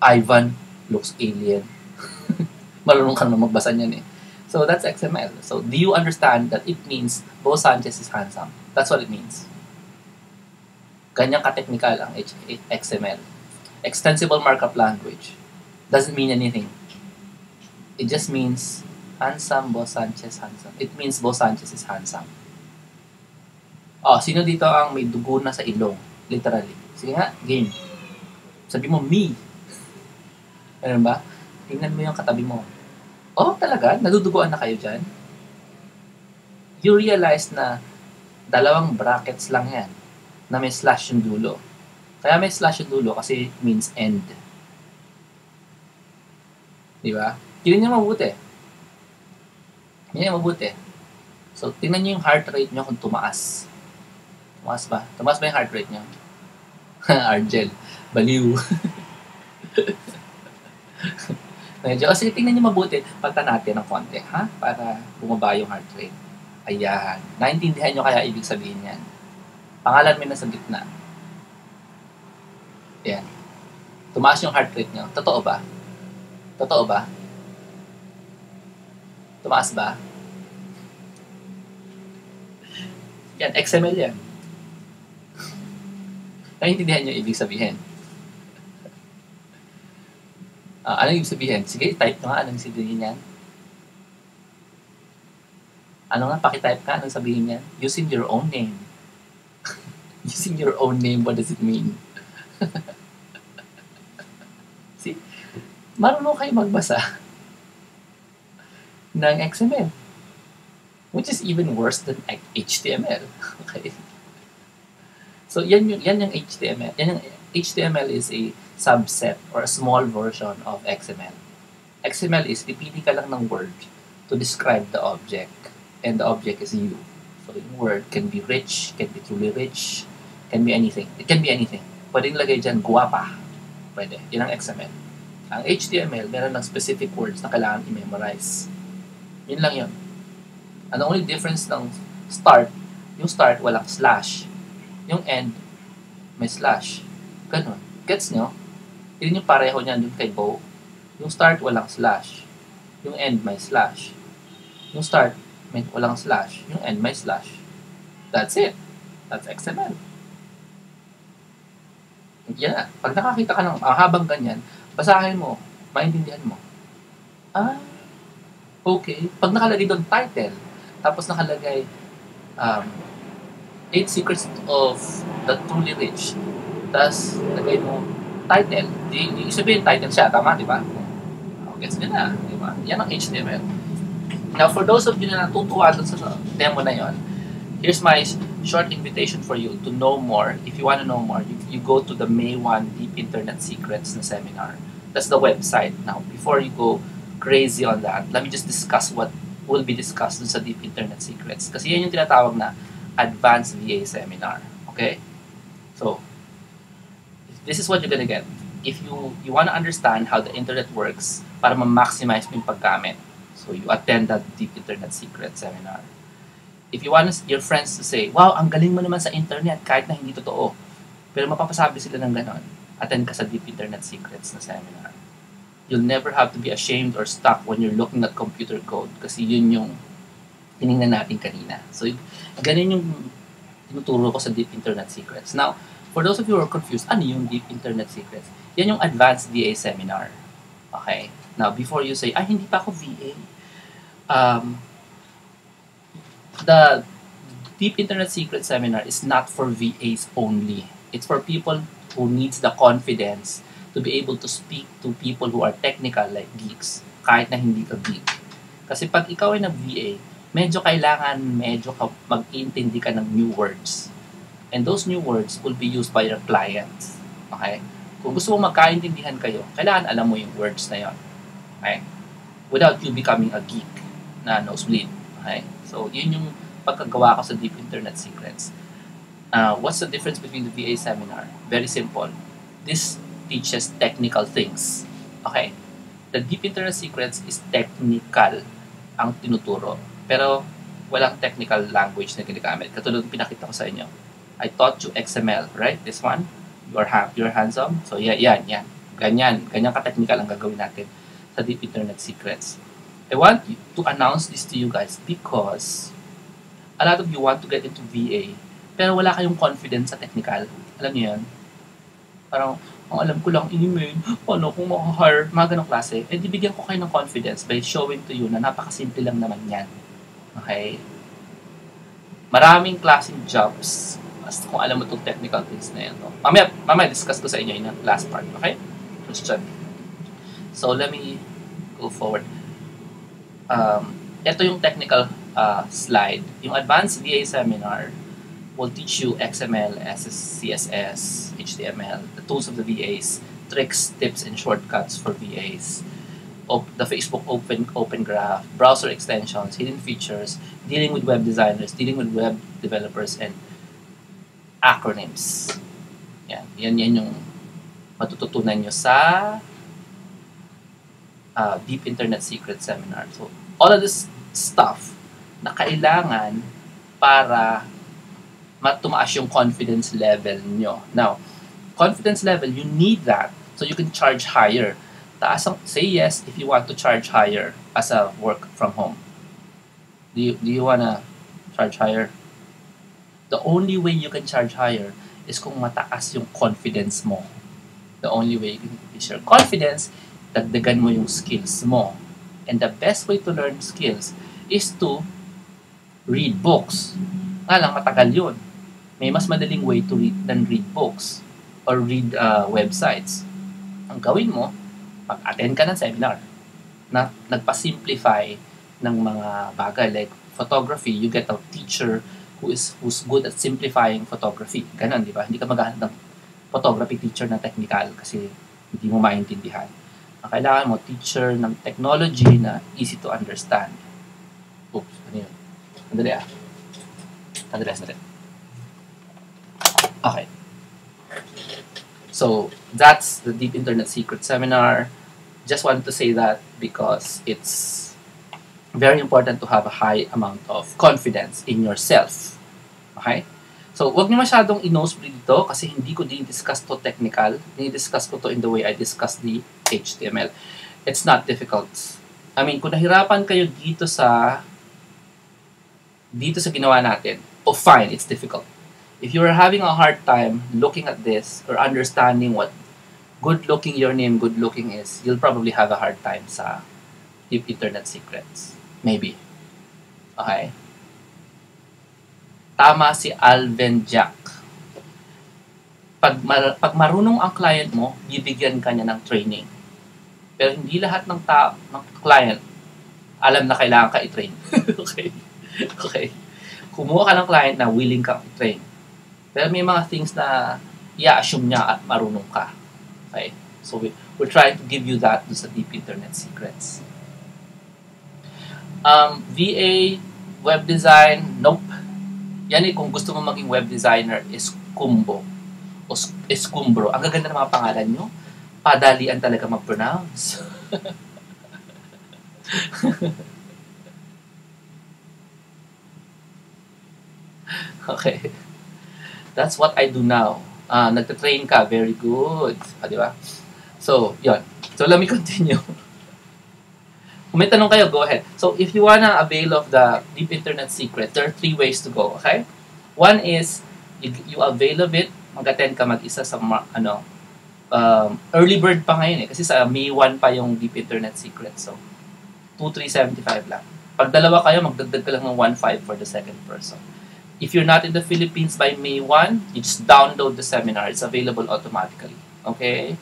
Ivan looks alien. Marunong ka naman magbasa niyan eh. So that's XML. So do you understand that it means Bo Sanchez is handsome? That's what it means. Ganyan ka-technical ang XML. Extensible Markup Language. Doesn't mean anything. It just means handsome, Bo Sanchez, handsome. It means Bo Sanchez is handsome. Oh, sino dito ang may dugo na sa ilong? Literally. Sige nga, game. Sabi mo, me. Ano ba? Tingnan mo yung katabi mo. Oh, talaga? Naduduguan na kayo dyan? You realize na dalawang brackets lang yan na may slash yung dulo. Kaya may slash yung dulo kasi it means end. Di ba? Tingnan nyo mabuti. Tingnan nyo mabuti. So, tingnan nyo yung heart rate nyo kung tumaas. Tumaas ba? Tumaas ba yung heart rate nyo? Argel. Baliw. Medyo, sige, tingnan nyo mabuti. Pagta natin ng konti, ha? Para bumaba yung heart rate. Ayan. Naintindihan nyo kaya ibig sabihin yan. Pangalan mo na sa gitna. Ayan. Tumaas yung heart rate nyo. Totoo ba? Totoo ba? Tumaas ba? Yan, XML yan. Naintindihan nyo ibig sabihin. Ano ibig sabihin? Sige, type nyo nga. Anong sabihin yan? Ano nga? Pakitype ka. Anong sabihin yan? Using your own name. Using your own name, what does it mean? See? Marunong kayo magbasa ng XML. Which is even worse than HTML. Okay? So, yan yung HTML. HTML is a subset or a small version of XML. XML is pipili ka lang ng word to describe the object. And the object is you. So, yung word can be rich, can be truly rich, can be anything. It can be anything. Pwedeng lagay dyan, guwapa. Pwede. Yan ang XML. Ang HTML, meron ng specific words na kailangan i-memorize. Yun lang yun. Ang only difference ng start, yung start walang slash. Yung end, may slash. Ganun. Gets nyo? Yun yung pareho niyan dun kay Bo. Yung start, walang slash. Yung end, may slash. Yung start, may walang slash. Yung end, may slash. That's it. That's XML. Yan. Pag nakakita ka ng habang ganyan, basahin mo, maintindihan mo. Okay. Pag nakalagay doon title, tapos nakalagay 8 Secrets of the Truly Rich, tapos lagay mo title, di sabihin title siya, tama, di ba? Gets nyo na, di ba? Yan ang HTML. Now, for those of you na natutuwa sa demo na yon, here's my short invitation for you to know more. If you want to know more, you go to the May 1 Deep Internet Secrets na seminar. That's the website. Now, before you go crazy on that, let me just discuss what will be discussed dun sa Deep Internet Secrets. Kasi yan yung tinatawag na Advanced VA Seminar. Okay? So, this is what you're gonna get. If you want to understand how the internet works para ma-maximize mo yung paggamit, so you attend that Deep Internet Secrets Seminar. If you want your friends to say, wow, ang galing mo naman sa internet kahit na hindi totoo, pero mapapasabi sila ng ganon, attend ka sa Deep Internet Secrets na seminar. You'll never have to be ashamed or stuck when you're looking at computer code kasi yun yung tinignan natin kanina. So, ganun yung tinuturo ko sa Deep Internet Secrets. Now, for those of you who are confused, ano yung Deep Internet Secrets? Yan yung Advanced VA Seminar. Okay? Now, before you say, hindi pa ako VA. The Deep Internet Secrets Seminar is not for VAs only. It's for people who needs the confidence to be able to speak to people who are technical like geeks, kahit na hindi ka geek. Kasi pag ikaw ay nag-VA, medyo mag-intindi ka ng new words. And those new words will be used by your clients. Okay? Kung gusto mong magkaintindihan kayo, kailangan alam mo yung words na yon. Okay? Without you becoming a geek na nosebleed. Okay? So, yun yung pagkagawa ko sa Deep Internet Secrets. What's the difference between the VA seminar? Very simple. This teaches technical things. Okay? The Deep Internet Secrets is technical ang tinuturo. Pero walang technical language na ginagamit. Katulad ng pinakita ko sa inyo. I taught you XML, right? This one. You're hands-on. So, yan. Ganyan ka-technical ang gagawin natin sa Deep Internet Secrets. I want to announce this to you guys because a lot of you want to get into VA pero wala kayong confidence sa technical. Alam niyo yan? Parang, ang alam ko lang email, paano kung maka-hire, mga ganong klase. Eh, bigyan ko kayo ng confidence by showing to you na napakasimple lang naman yan. Okay? Maraming klaseng jobs basta kung alam mo itong technical things na yan. No? Mamaya discuss ko sa inyo yung last part. Okay? Question. So, let me go forward. Ito yung technical slide. Yung Advanced VA Seminar will teach you XML, CSS, HTML, the tools of the VAs, tricks, tips, and shortcuts for VAs, the Facebook Open Graph, browser extensions, hidden features, dealing with web designers, dealing with web developers, and acronyms. Yan yung matututunan nyo sa Deep Internet Secret Seminar. So, all of this stuff na kailangan para tumaas yung confidence level nyo. Now, confidence level, you need that so you can charge higher. Say yes if you want to charge higher as a work from home. Do you wanna charge higher? The only way you can charge higher is kung mataas yung confidence mo. The only way you can increase your confidence, dagdagan mo yung skills mo. And the best way to learn skills is to read books. Nga lang, matagal yun. May mas madaling way to read than read books or read websites. Ang gawin mo, mag-attend ka ng seminar na nagpa-simplify ng mga bagay. Like photography, you get a teacher who's good at simplifying photography. Ganon, di ba? Hindi ka maghahanap ng photography teacher na technical kasi hindi mo maintindihan. Ang kailangan mo, teacher ng technology na easy to understand. Oops, ano yun? Sandali. Okay. So, that's the Deep Internet Secret Seminar. Just wanted to say that because it's very important to have a high amount of confidence in yourself. Okay? So, wag niyo masyadong i-nosebleed dito kasi hindi ko din-discuss to technical. Din-discuss ko to in the way I discuss the HTML. It's not difficult. I mean, kung nahirapan kayo dito sa ginawa natin, fine, it's difficult. If you're having a hard time looking at this or understanding what good-looking is, you'll probably have a hard time sa Deep Internet Secrets. Maybe. Okay? Tama si Alvin Jack. Pag marunong ang client mo, bibigyan ka niya ng training. Pero hindi lahat ng client alam na kailangan ka i-train. Okay. Kumuha ka ng client na willing kang i-train. Pero may mga things na i-assume niya at marunong ka. Okay? So, we're trying to give you that sa Deep Internet Secrets. VA, web design, nope. Yan kung gusto mo maging web designer, Escumbo. O Escumbro. Ang gaganda ng mga pangalan nyo. Padalian talaga mag-pronounce. Okay. That's what I do now. Nagtatrain ka. Very good. Di ba? So, yun. So let me continue. Kung may tanong kayo, go ahead. So if you wanna avail of the deep internet secret, there are 3 ways to go, okay? One is, you avail of it, mag-attend ka mag-isa sa early bird pa ngayon kasi sa May 1 pa yung deep internet secret. So 2,375 lang. Pag dalawa kayo, magdagdag ka lang ng 1,500 for the second person. If you're not in the Philippines by May 1, you just download the seminar. It's available automatically. Okay?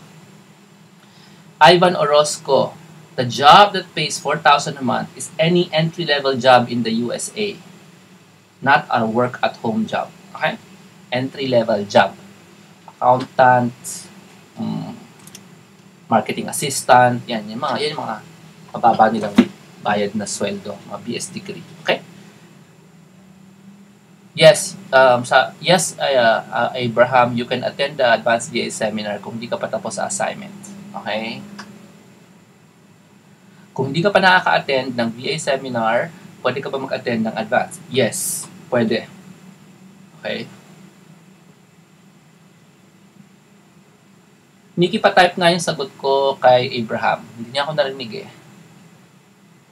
Ivan Orozco, the job that pays 4,000 a month is any entry-level job in the USA, not a work-at-home job. Okay? Entry-level job. Accountant, marketing assistant, yan yung mga mababa nilang bayad na sweldo, mga BS degree. Okay? Yes, Abraham, you can attend the advanced VA seminar kung hindi ka pa tapos sa assignment. Okay? Kung hindi ka pa nakaka-attend ng VA seminar, pwede ka pa mag-attend ng advanced? Yes, pwede. Okay? Nikki, pa-type nga yung sagot ko kay Abraham. Hindi niya ako narinig eh.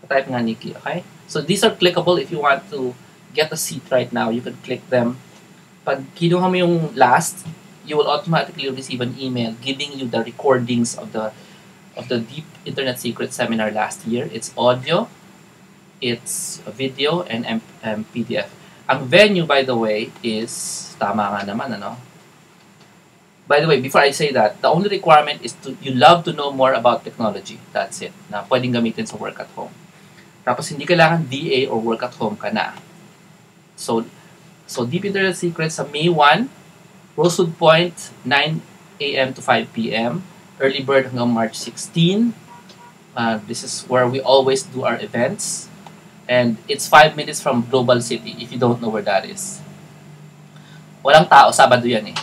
Pa-type nga, Nikki, okay? So, these are clickable if you want to get a seat right now. You can click them. Pag kinuha mo yung last, you will automatically receive an email giving you the recordings of the Deep Internet Secret Seminar last year. It's audio, it's video, and PDF. Ang venue, by the way, is, tama nga naman, ano? By the way, before I say that, the only requirement is you love to know more about technology. That's it. Na pwedeng gamitin sa work at home. Tapos hindi kailangan VA or work at home ka na. So Deep Internet Secrets sa May 1, Rosewood Point, 9 a.m. to 5 p.m. Early bird hanggang March 16. This is where we always do our events. And it's 5 minutes from Global City, if you don't know where that is. Walang tao, Sabado yan eh.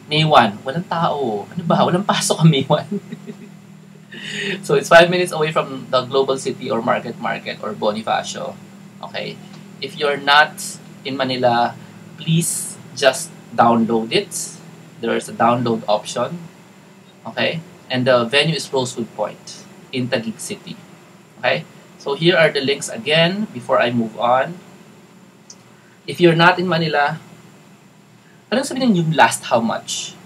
May 1, walang tao. Ano ba? Walang pasok ang May 1. So it's 5 minutes away from the Global City or Market or Bonifacio. Okay? If you're not in Manila, please just download it. There's a download option. Okay? And the venue is Rosewood Point in Taguig City. Okay? So here are the links again before I move on. If you're not in Manila, anong sabihin yung last how much?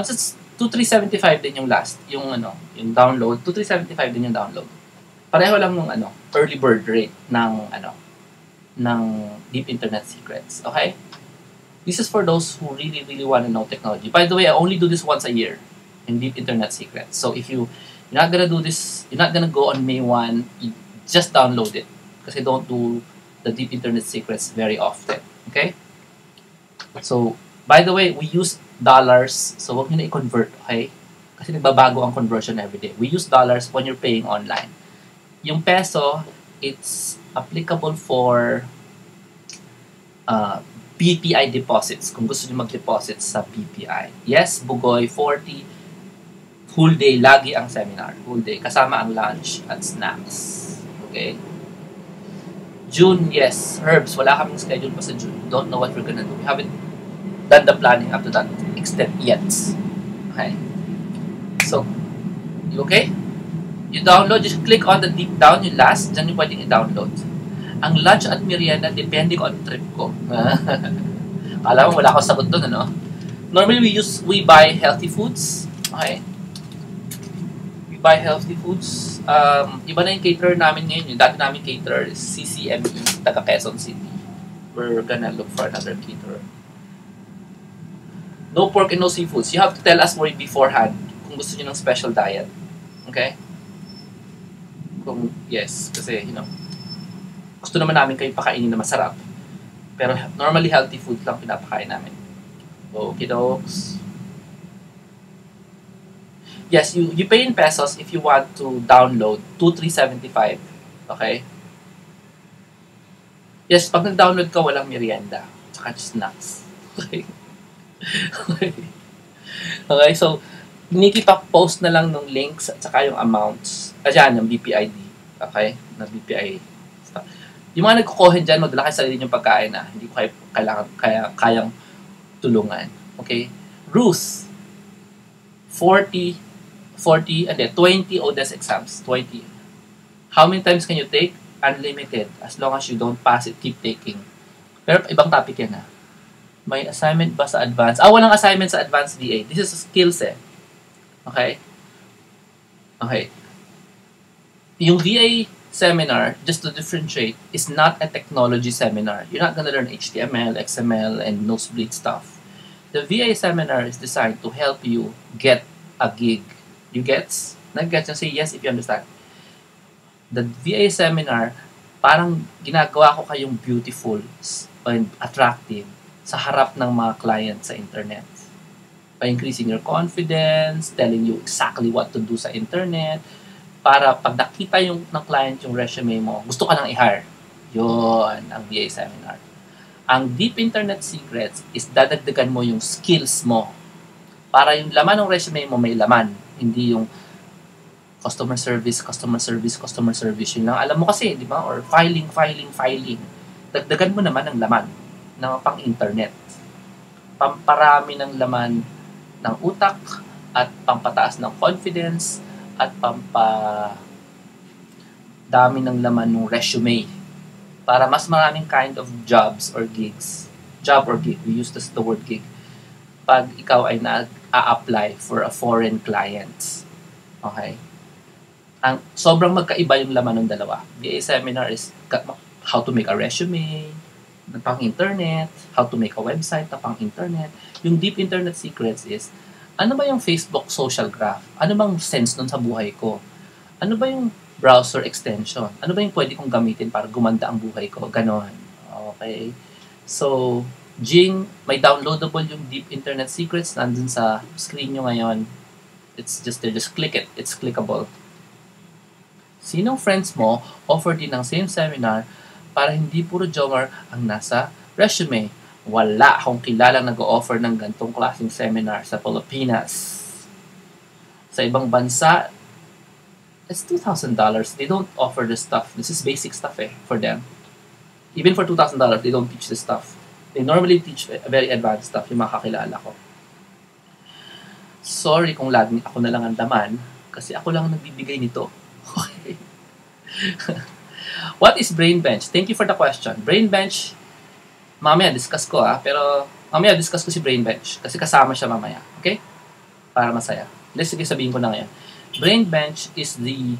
Just 2,375 din yung last, yung download, 2,375 din yung download. Pareho lang nung early bird rate ng Deep Internet Secrets, okay? This is for those who really want to know technology. By the way, I only do this once a year in Deep Internet Secrets. So if you're not gonna do this, you're not gonna go on May 1, you just download it. Kasi don't do the Deep Internet Secrets very often, okay? So, by the way, we use dollars. So, huwag nyo na i-convert, okay? Kasi nagbabago ang conversion every day. We use dollars when you're paying online. Yung peso, it's applicable for BPI deposits. Kung gusto nyo mag-deposit sa BPI. Yes, Bugoy, 40. Full day, lagi ang seminar. Full day. Kasama ang lunch at snacks. Okay? June, yes. Herbs, wala kaming schedule pa sa June. Don't know what we're gonna do. We haven't done the planning up to that extent yet. Okay? So, you okay? You download, just click on the deep down, yung last, dyan yung pwedeng i-download. Ang lunch at merienda, depende ko ang trip ko. Kala mo, wala akong sagot doon, ano? Normally, we buy healthy foods. Okay? We buy healthy foods. Iba na yung caterer namin ngayon. Yung dati namin caterer is CCME, taga Quezon City. We're gonna look for another caterer. No pork and no seafoods. You have to tell us more beforehand kung gusto niyo ng special diet. Okay? Kung yes, kasi, gusto naman namin kayo pakainin na masarap. Pero normally healthy food lang pinapakain namin. Okay, dogs. Yes, you pay in pesos if you want to download 2,375. Okay? Yes, pag nag-download ka, walang merienda. Tsaka snacks. Okay? Okay, so Nikki, pa-post na lang ng links at saka yung amounts. Ayan, yung BPID. Okay? Na BPI stuff. Yung mga nagkukuhin dyan, magdala kayo sarili yung pagkain na hindi ko kayang tulungan. Okay? Ruth, 40. 40, and then 20 ODES exams. 20. How many times can you take? Unlimited. As long as you don't pass it, keep taking. Pero ibang topic yan, ha. May assignment ba sa advance? Walang assignment sa advanced VA. This is skills, eh. Okay? Okay. Yung VA seminar, just to differentiate, is not a technology seminar. You're not gonna learn HTML, XML, and nosebleed stuff. The VA seminar is designed to help you get a gig. You gets? Nag-gets? Say yes if you understand. The VA seminar, parang ginagawa ko kayong beautiful and attractive sa harap ng mga clients sa internet. By increasing your confidence, telling you exactly what to do sa internet, para pag nakita ng client yung resume mo, gusto ka nang i-hire. Yun ang VA seminar. Ang Deep Internet Secrets is dadagdagan mo yung skills mo. Para yung laman ng resume mo may laman. Hindi yung customer service. Yun lang alam mo kasi, di ba? Or filing. Dagdagan mo naman ang laman ng pang-internet. Pamparami ng laman ng utak at pampataas ng confidence at dami ng laman ng resume para mas maraming kind of jobs or gigs. Job or gig. We use the word gig. Pag ikaw ay nag-a-apply for a foreign client. Okay? Sobrang magkaiba yung laman ng dalawa. VA seminar is how to make a resume, na pang-internet, how to make a website na pang-internet. Yung Deep Internet Secrets is, ano ba yung Facebook social graph? Ano bang sense nun sa buhay ko? Ano ba yung browser extension? Ano ba yung pwede kong gamitin para gumanda ang buhay ko? Ganon. Okay? So, Jing, may downloadable yung Deep Internet Secrets. Nandun sa screen nyo ngayon. It's just there. Just click it. It's clickable. Sinong friends mo offer din ng same seminar para hindi puro Jomar ang nasa resume? Wala akong kilalang nag-o-offer ng gantong klaseng seminar sa Pilipinas. Sa ibang bansa, it's $2,000. They don't offer this stuff. This is basic stuff for them. Even for $2,000, they don't teach this stuff. They normally teach very advanced stuff, yung mga kakilala ko. Sorry kung laging ako na lang ang laman, kasi ako lang nagbibigay nito. Okay. What is BrainBench? Thank you for the question. BrainBench, mamaya discuss ko pero mamaya discuss ko si BrainBench kasi kasama siya mamaya. Okay? Para masaya. Sige, sabihin ko na ngayon. BrainBench is the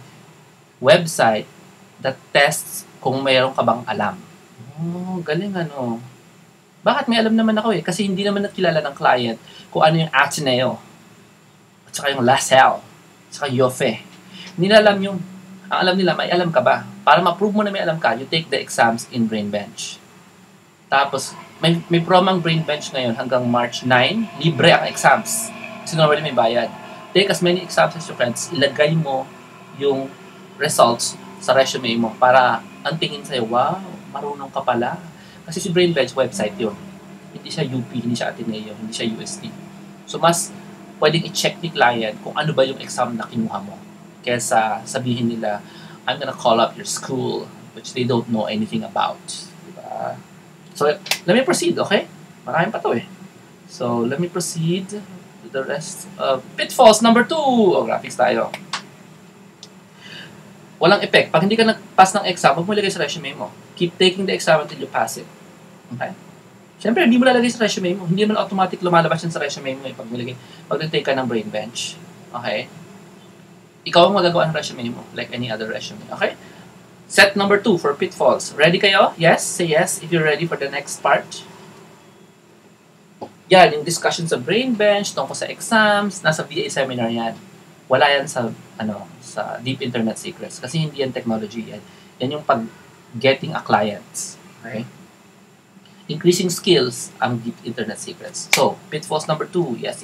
website that tests kung mayroon ka bang alam. Oh, galing ano. Bakit may alam naman ako Kasi hindi naman nakilala ng client kung ano yung Ateneo, at saka yung LaSalle, at saka Yofe. Hindi na alam yung, ang alam nila, may alam ka ba? Para ma-prove mo na may alam ka, you take the exams in BrainBench. Tapos, may promang BrainBench ngayon hanggang March 9, libre ang exams. Kasi normally may bayad. Take as many exams as you can, ilagay mo yung results sa resume mo para ang tingin sa'yo, wow, marunong ka pala. Kasi si BrainBench website yun. Hindi siya UP, hindi siya Ateneo, hindi siya UST. So, mas pwedeng i-check ni client kung ano ba yung exam na kinuha mo. Kesa sabihin nila, I'm gonna call up your school, which they don't know anything about. Diba? So, let me proceed, okay? Maraming pa to So, let me proceed to the rest. Pitfalls number 2. Graphics tayo. Walang effect. Pag hindi ka nag-pass ng exam, huwag mo ilagay sa resume mo. Keep taking the exam until you pass it. Okay? Siyempre, hindi mo lalagay sa resume mo. Hindi naman automatic lumalabas yan sa resume mo pag nag-take ka ng BrainBench. Okay? Ikaw ang magagawa ng resume mo, like any other resume. Okay? Set number 2 for pitfalls. Ready kayo? Yes? Say yes if you're ready for the next part. Yan, yung discussion sa BrainBench, tungkol sa exams, nasa VA seminar yan. Wala yan sa Deep Internet Secrets. Kasi hindi yan technology yan. Yan yung getting a client. Okay? Increasing skills ang Deep Internet Secrets. So, pitfalls number 2. Yes.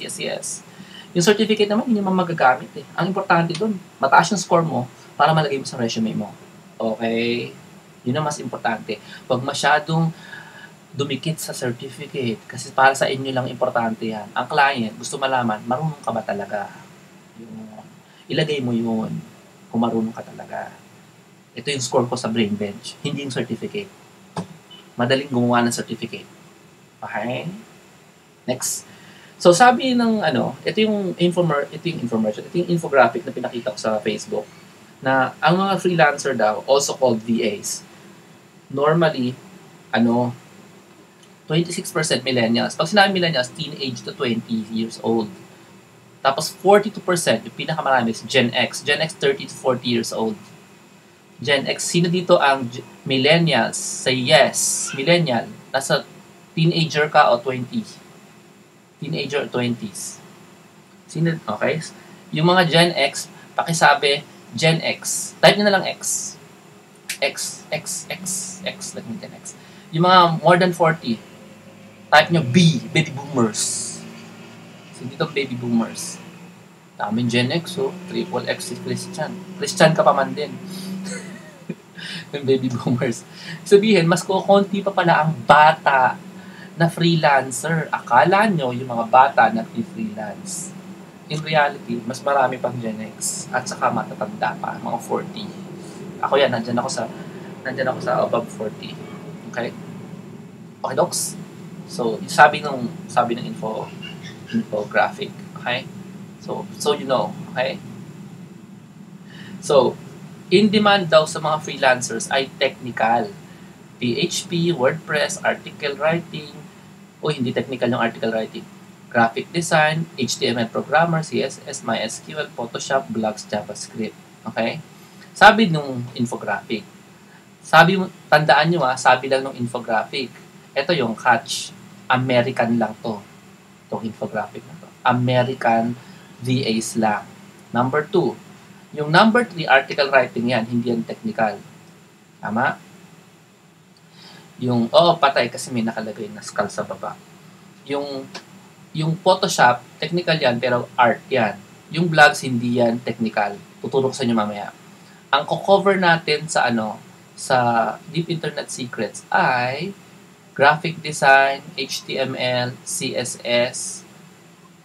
Yung certificate naman, hindi naman magagamit Ang importante dun, mataas yung score mo para malagay mo sa resume mo. Okay? Yun ang mas importante. Huwag masyadong dumikit sa certificate kasi para sa inyo lang importante yan. Ang client, gusto malaman, marunong ka ba talaga? Ilagay mo yun kung marunong ka talaga. Ito yung score ko sa BrainBench, hindi yung certificate. Madaling gumawa ng certificate. Okay? Next. So sabi ng ito yung infomercial, ito yung infographic na pinakita ko sa Facebook na ang mga freelancer daw, also called VAs, normally 26% millennials. Pag sinabi millennials, teenage to 20 years old. Tapos 42%, yung pinakamarami is Gen X. Gen X 30 to 40 years old. Gen X, sino dito ang millennials? Say yes. Millennial. Nasa teenager ka o 20? Teenager o 20s. Sino? Okay. Yung mga Gen X, pakisabi, Gen X. Type nyo na lang X. X. Like Gen X. Yung mga more than 40, type nyo B, baby boomers. So dito baby boomers. Daming Gen X, triple X si Christian. Christian ka pa man din. Yung baby boomers. Sabihin, mas kukunti pa pala ang bata na freelancer. Akala nyo yung mga bata na freelance. In reality, mas marami pang Gen X. At saka matatanda pa, mga 40. Ako yan, nandyan ako sa above 40. Okay? Okay, docs? So, sabi ng infographic. Okay? So you know. Okay? So, in demand daw sa mga freelancers ay technical. PHP, WordPress, article writing, hindi technical yung article writing. Graphic design, HTML programmer, CSS, MySQL, Photoshop, blogs, JavaScript. Okay? Sabi nung infographic. Tandaan nyo sabi lang nung infographic. Ito yung catch. American lang to. Itong infographic na to. American VAs lang. Number 2. Yung number 3, article writing yan. Hindi yan technical. Tama? Yung, patay kasi may nakalagay na skull sa baba. Yung Photoshop, technical yan, pero art yan. Yung blogs, hindi yan technical. Tutulong sa inyo mamaya. Ang cover natin sa sa Deep Internet Secrets ay graphic design, HTML, CSS,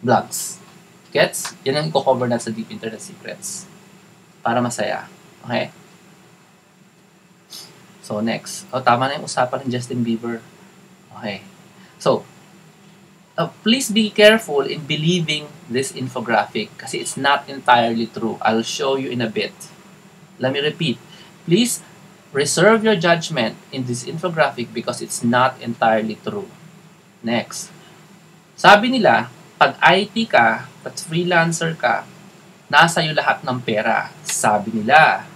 blogs. Gets? Yan ang i-cover natin sa Deep Internet Secrets. Para masaya. Okay? So, next. Tama na yung usapan ng Justin Bieber. Okay. So, please be careful in believing this infographic kasi it's not entirely true. I'll show you in a bit. Let me repeat. Please reserve your judgment in this infographic because it's not entirely true. Next. Sabi nila, pag IT ka, pag freelancer ka, nasa iyo lahat ng pera. Sabi nila.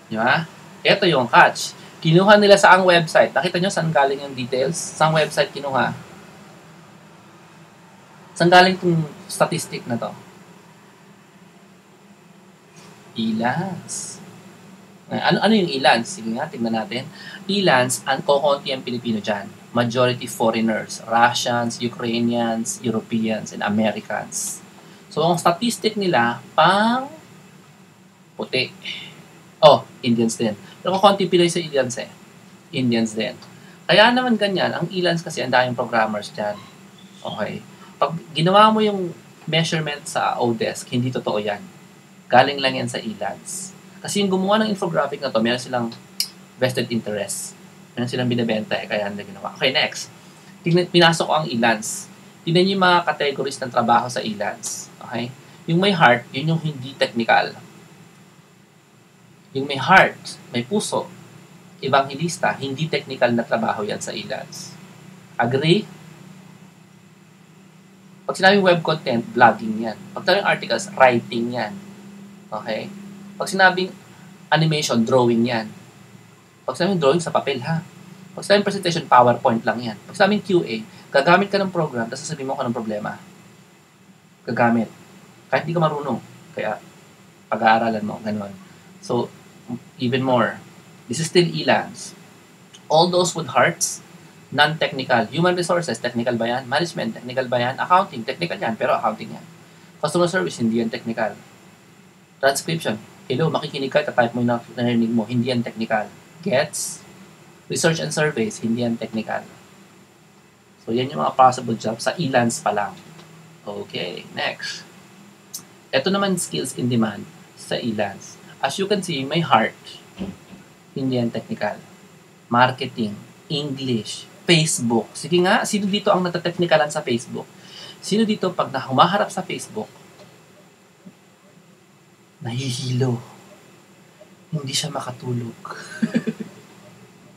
Di ba? Ito yung catch. Kinuha nila sa ang website. Nakita nyo saan galing yung details? Saan website kinuha? Saan galing itong statistic na to? Elance. Ano yung Elance? Sige nga, tignan natin. Elance, ang kukunti ang Pilipino dyan. Majority foreigners. Russians, Ukrainians, Europeans, and Americans. So, ang statistic nila, pang puti. Indians din. Pero kukunti Pinoy sa Indians Indians din. Kaya naman ganyan, ang Elance kasi ang daming programmers dyan. Okay. Pag ginawa mo yung measurement sa Odesk, hindi totoo yan. Galing lang yan sa Elance. Kasi yung gumawa ng infographic na to, meron silang vested interest. Meron silang binibenta kaya nila ginawa. Okay, next. Pinasok ko ang Elance. Tignan niyo yung mga categories ng trabaho sa Elance. Okay? Yung may heart, yun yung hindi technical. Yung may heart, may puso, evangelista, hindi technical na trabaho yan sa Elance. Agree? Pag sinabing web content, blogging yan. Pag sinabing articles, writing yan. Okay? Pag sinabing animation, drawing yan. Pag sinabing drawing sa papel, ha? Pag sinabing presentation, PowerPoint lang yan. Pag sinabing QA, gagamit ka ng program, tapos sasabihin mo ka ng problema. Gagamit. Kahit hindi ka marunong. Kaya, pag-aaralan mo, ganun. So, even more. This is still Elance. All those with hearts, non-technical. Human resources, technical ba yan? Management, technical ba yan? Accounting, technical yan, pero accounting yan. Customer service, hindi yan technical. Transcription, hello, makikinig ka, tatype mo yung narinig mo, hindi yan technical. Gets? Research and surveys, hindi yan technical. So, yan yung mga possible jobs sa Elance pa lang. Okay, next. Ito naman skills in demand sa Elance. As you can see, may heart. Hindi yan technical. Marketing, English, Facebook. Sige nga, sino dito ang natatechnikalan sa Facebook? Sino dito pag humaharap sa Facebook, nahihilo, hindi siya makatulog?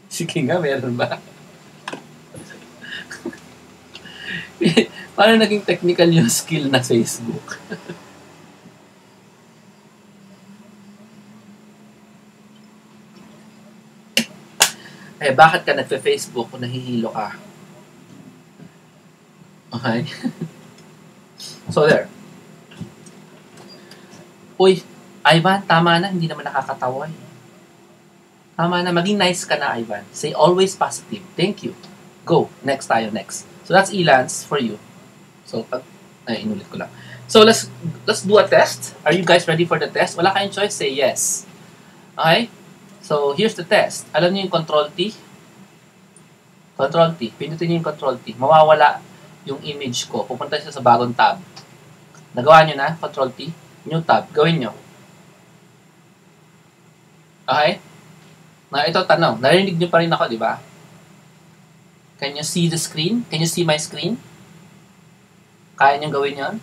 Sige nga, meron ba? Paano naging technical yung skill na Facebook? Bakit ka nagfe-Facebook kung nahihilo ka? Okay? So there. Uy, Ivan, tama na, hindi naman nakakatawa eh. Tama na, maging nice ka na, Ivan. Say always positive. Thank you. Go, next tayo, next. So that's Elance for you. So, inulit ko lang. So let's do a test. Are you guys ready for the test? Wala kayong choice, say yes. Okay? So, here's the test. Alam niyo yung Control T? Control T. Pindutin niyo yung Control T. Mawawala yung image ko. Pupunta siya sa bagong tab. Nagawa niyo na? Control T. New tab. Gawin niyo. Okay? Ito tanong. Narinig niyo pa rin ako, di ba? Can you see the screen? Can you see my screen? Kaya niyong gawin yon?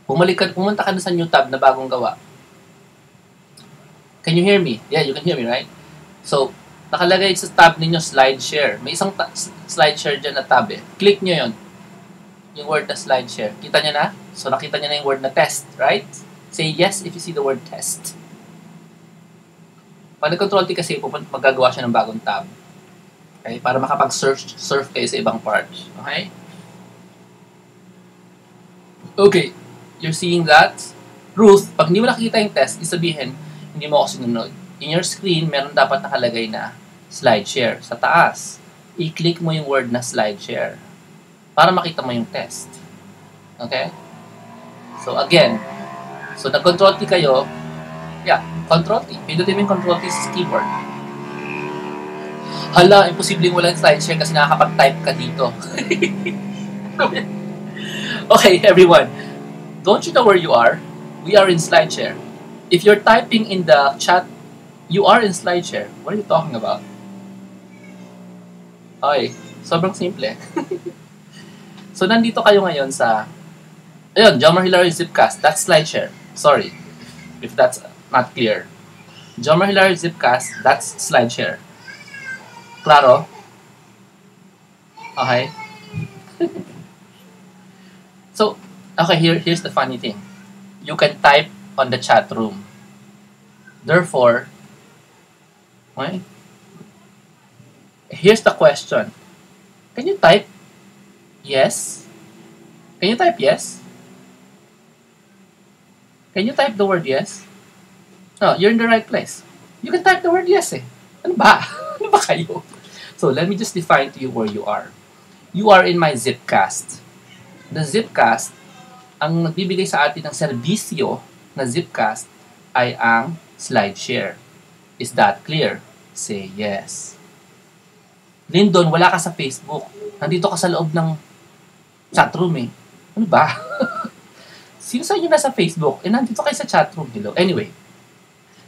Pumunta ka na sa new tab na bagong gawa. Can you hear me? Yeah, you can hear me, right? So, nakalagay sa tab ninyo slide share. May isang slide share dyan na tab eh. Click nyo yon. Yung word na slide share. Kita nyo na? So, nakita nyo na yung word na test, right? Say yes if you see the word test. Pag nag-control T kasi, magagawa siya ng bagong tab. Okay? Para makapag-surf kayo sa ibang parts. Okay? Okay. You're seeing that? Ruth, pag hindi mo nakikita yung test, isabihin, hindi mo ako sinunod. In your screen, meron dapat nakalagay na slide share. Sa taas, i-click mo yung word na slide share para makita mo yung test. Okay? So, again, so nag-control T kayo, yeah, control T. Pindutin mo yung control T sa keyboard. Hala, imposibleng walang slide share kasi nakakapag-type ka dito. Okay, everyone. Don't you know where you are? We are in SlideShare. If you're typing in the chat, you are in SlideShare. What are you talking about? Okay, sobrang simple. So, nandito kayo ngayon sa, ayun, Jomar Hilary Zipcast. That's SlideShare. Sorry if that's not clear. Jomar Hilary Zipcast, that's SlideShare. Claro? Okay. So, okay, here's the funny thing. You can type on the chat room. Therefore, okay, here's the question. Can you type yes? Can you type yes? Can you type the word yes? No, you're in the right place. You can type the word yes eh. Ano ba? Ano ba kayo? So, let me just define to you where you are. You are in my Zipcast. The Zipcast, ang nagbibigay sa atin ng serbisyo na Zipcast ay ang SlideShare. Is that clear? Say yes. Lyndon, wala ka sa Facebook. Nandito ka sa loob ng chatroom eh. Ano ba? Sino sa inyo nasa Facebook? Nandito kayo sa chatroom. Hello. Anyway.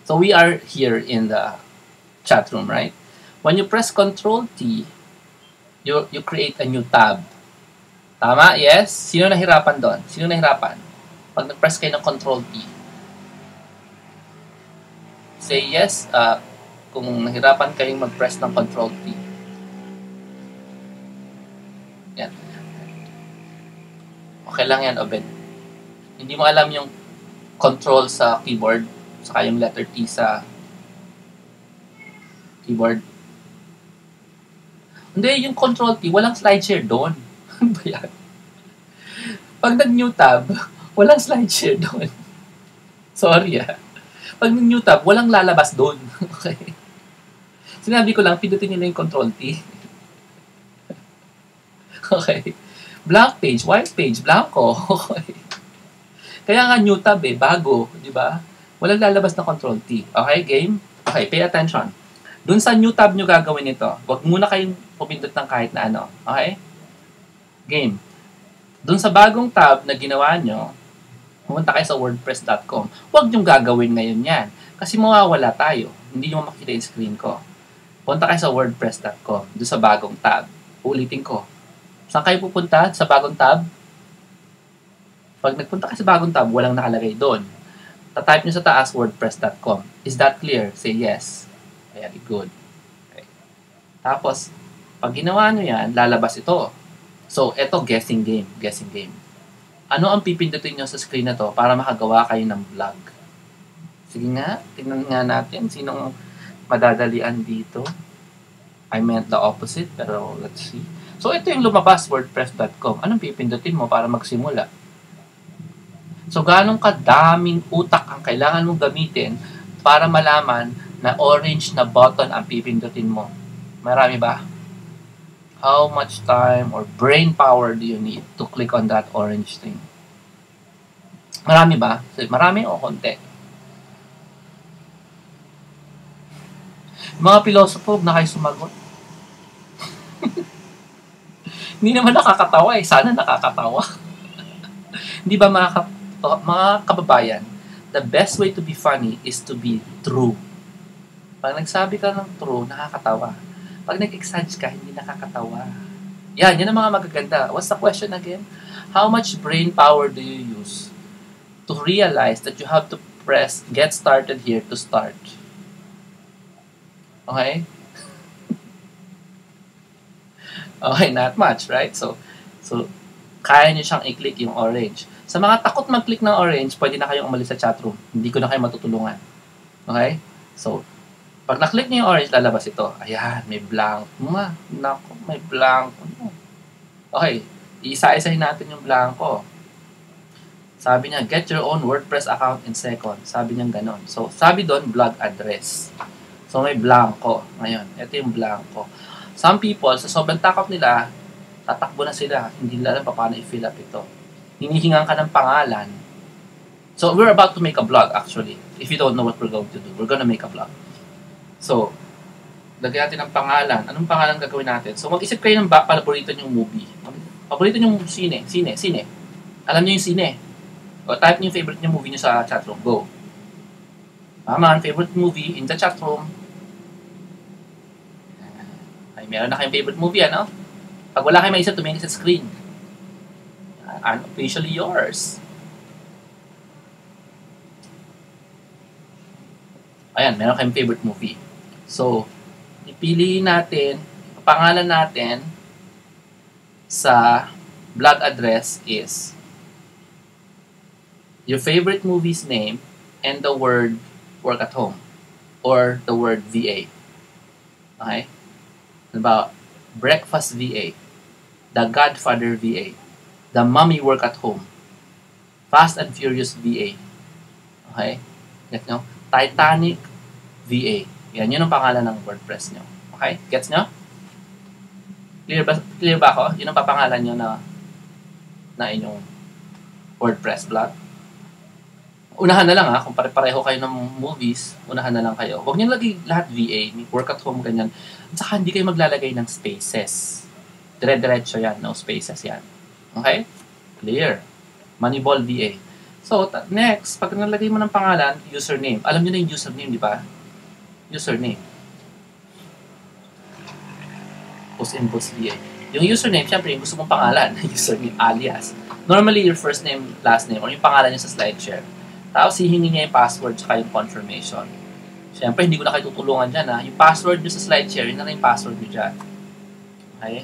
So we are here in the chatroom, right? When you press Control T, you create a new tab. Tama? Yes? Sino nahirapan doon? Sino nahirapan? Pag nag-press kayo ng Control T. Say yes kung nahirapan kayong mag-press ng Control T. Yan. Okay lang yan, Obed. Hindi mo alam yung control sa keyboard, saka yung letter T sa keyboard. Hindi, yung Control T, walang slide share doon. Ano ba yan? Pag nag-new tab, walang slide share doon. Sorry ah. Pag nag-new tab, walang lalabas doon. Okay. Sinabi ko lang, pindutin nyo na yung Control T. Okay. Blank page, white page, blanco. Okay. Kaya nga new tab eh, bago, di ba? Walang lalabas na Control T. Okay, game? Okay, pay attention. Doon sa new tab nyo gagawin ito. Huwag muna kayong pumindot ng kahit na ano. Okay? Game. Doon sa bagong tab na ginawa nyo, pumunta kayo sa wordpress.com. Huwag nyo gagawin ngayon yan. Kasi mawawala tayo. Hindi nyo makikita yung screen ko. Punta kayo sa wordpress.com. Doon sa bagong tab. Ulitin ko. Saan kayo pupunta? Sa bagong tab? Pag nagpunta ka sa bagong tab, walang nakalagay doon. Ta-type nyo sa taas, wordpress.com. Is that clear? Say yes. Very good. Okay. Tapos, pag ginawa nyo yan, lalabas ito. So, ito, guessing game. Guessing game. Ano ang pipindutin nyo sa screen na to para makagawa kayo ng vlog? Sige nga, tingnan nga natin sinong madadalian dito. I meant the opposite, pero let's see. So, ito yung lumabas, wordpress.com. Anong pipindutin mo para magsimula? So, ganong kadaming utak ang kailangan mong gamitin para malaman na orange na button ang pipindutin mo. Marami ba? How much time or brain power do you need to click on that orange thing? Marami ba? Marami o konti? Mga pilosopo, na kayo sumagot. Hindi naman nakakatawa eh. Sana nakakatawa. Hindi ba mga kababayan, the best way to be funny is to be true. Pag nagsabi ka ng true, nakakatawa. Pag nag-exage ka, hindi nakakatawa. Yan ang mga magaganda. What's the question again? How much brain power do you use to realize that you have to press get started here to start? Okay? Okay, not much, right? So kaya nyo siyang i-click yung orange. Sa mga takot mag-click ng orange, pwede na kayong umalis sa chatroom. Hindi ko na kayo matutulungan. Okay? So, pag na-click nyo yung orange, lalabas ito. Ayan, may blank. Naku, may blank. Okay, isa-isahin natin yung blanko. Sabi niya, get your own WordPress account in seconds. Sabi niya ganon. So, sabi doon, blog address. So, may blanko. Ngayon, ito yung blanko. Some people, sa sobrang takot nila, tatakbo na sila. Hindi nila alam paano i-fill up ito. Hinihingan ka ng pangalan. So, we're about to make a blog, actually. If you don't know what we're going to do, we're gonna make a blog. So, lagyan natin ng pangalan. Anong pangalan gagawin natin? So, mag-isip kayo ng paborito nyong movie. Paborito nyong sine. Alam niyo yung sine. O, type niyo yung favorite nyong movie niyo sa chatroom. Go. Mama, favorite movie in the chatroom. Ay, meron na kayong favorite movie, ano? Pag wala kayong maisip, tumingin sa screen. Unofficially yours. Ayan, meron kayong favorite movie. So, ipiliin natin, pangalan natin sa blog address is your favorite movie's name and the word work at home or the word VA. Okay? About Breakfast VA, The Godfather VA, The Mommy Work at Home, Fast and Furious VA. Okay? Get nyo? Titanic VA. Yan, yun ang pangalan ng WordPress nyo. Okay? Gets nyo? Clear ba ako? Yun ang papangalan nyo na inyong WordPress blog. Unahan na lang kung pare-pareho kayo ng movies, unahan na lang kayo. Huwag nyo lagi lahat VA, may work at home, ganyan. At saka hindi kayo maglalagay ng spaces. Dire-diretso yan, no spaces yan. Okay? Clear. Moneyball VA. So, next, pag nalagay mo ng pangalan, username. Alam nyo na yung username, di ba? Username. Post inbox VA. Yung username, syempre, yung gusto mong pangalan. Username, alias. Normally, your first name, last name, or yung pangalan nyo sa SlideShare. Tapos, hihingi niya yung password tsaka yung confirmation. Siyempre, hindi ko na kayo tutulungan dyan, Yung password nyo sa SlideShare, yun na yung password nyo dyan. Okay?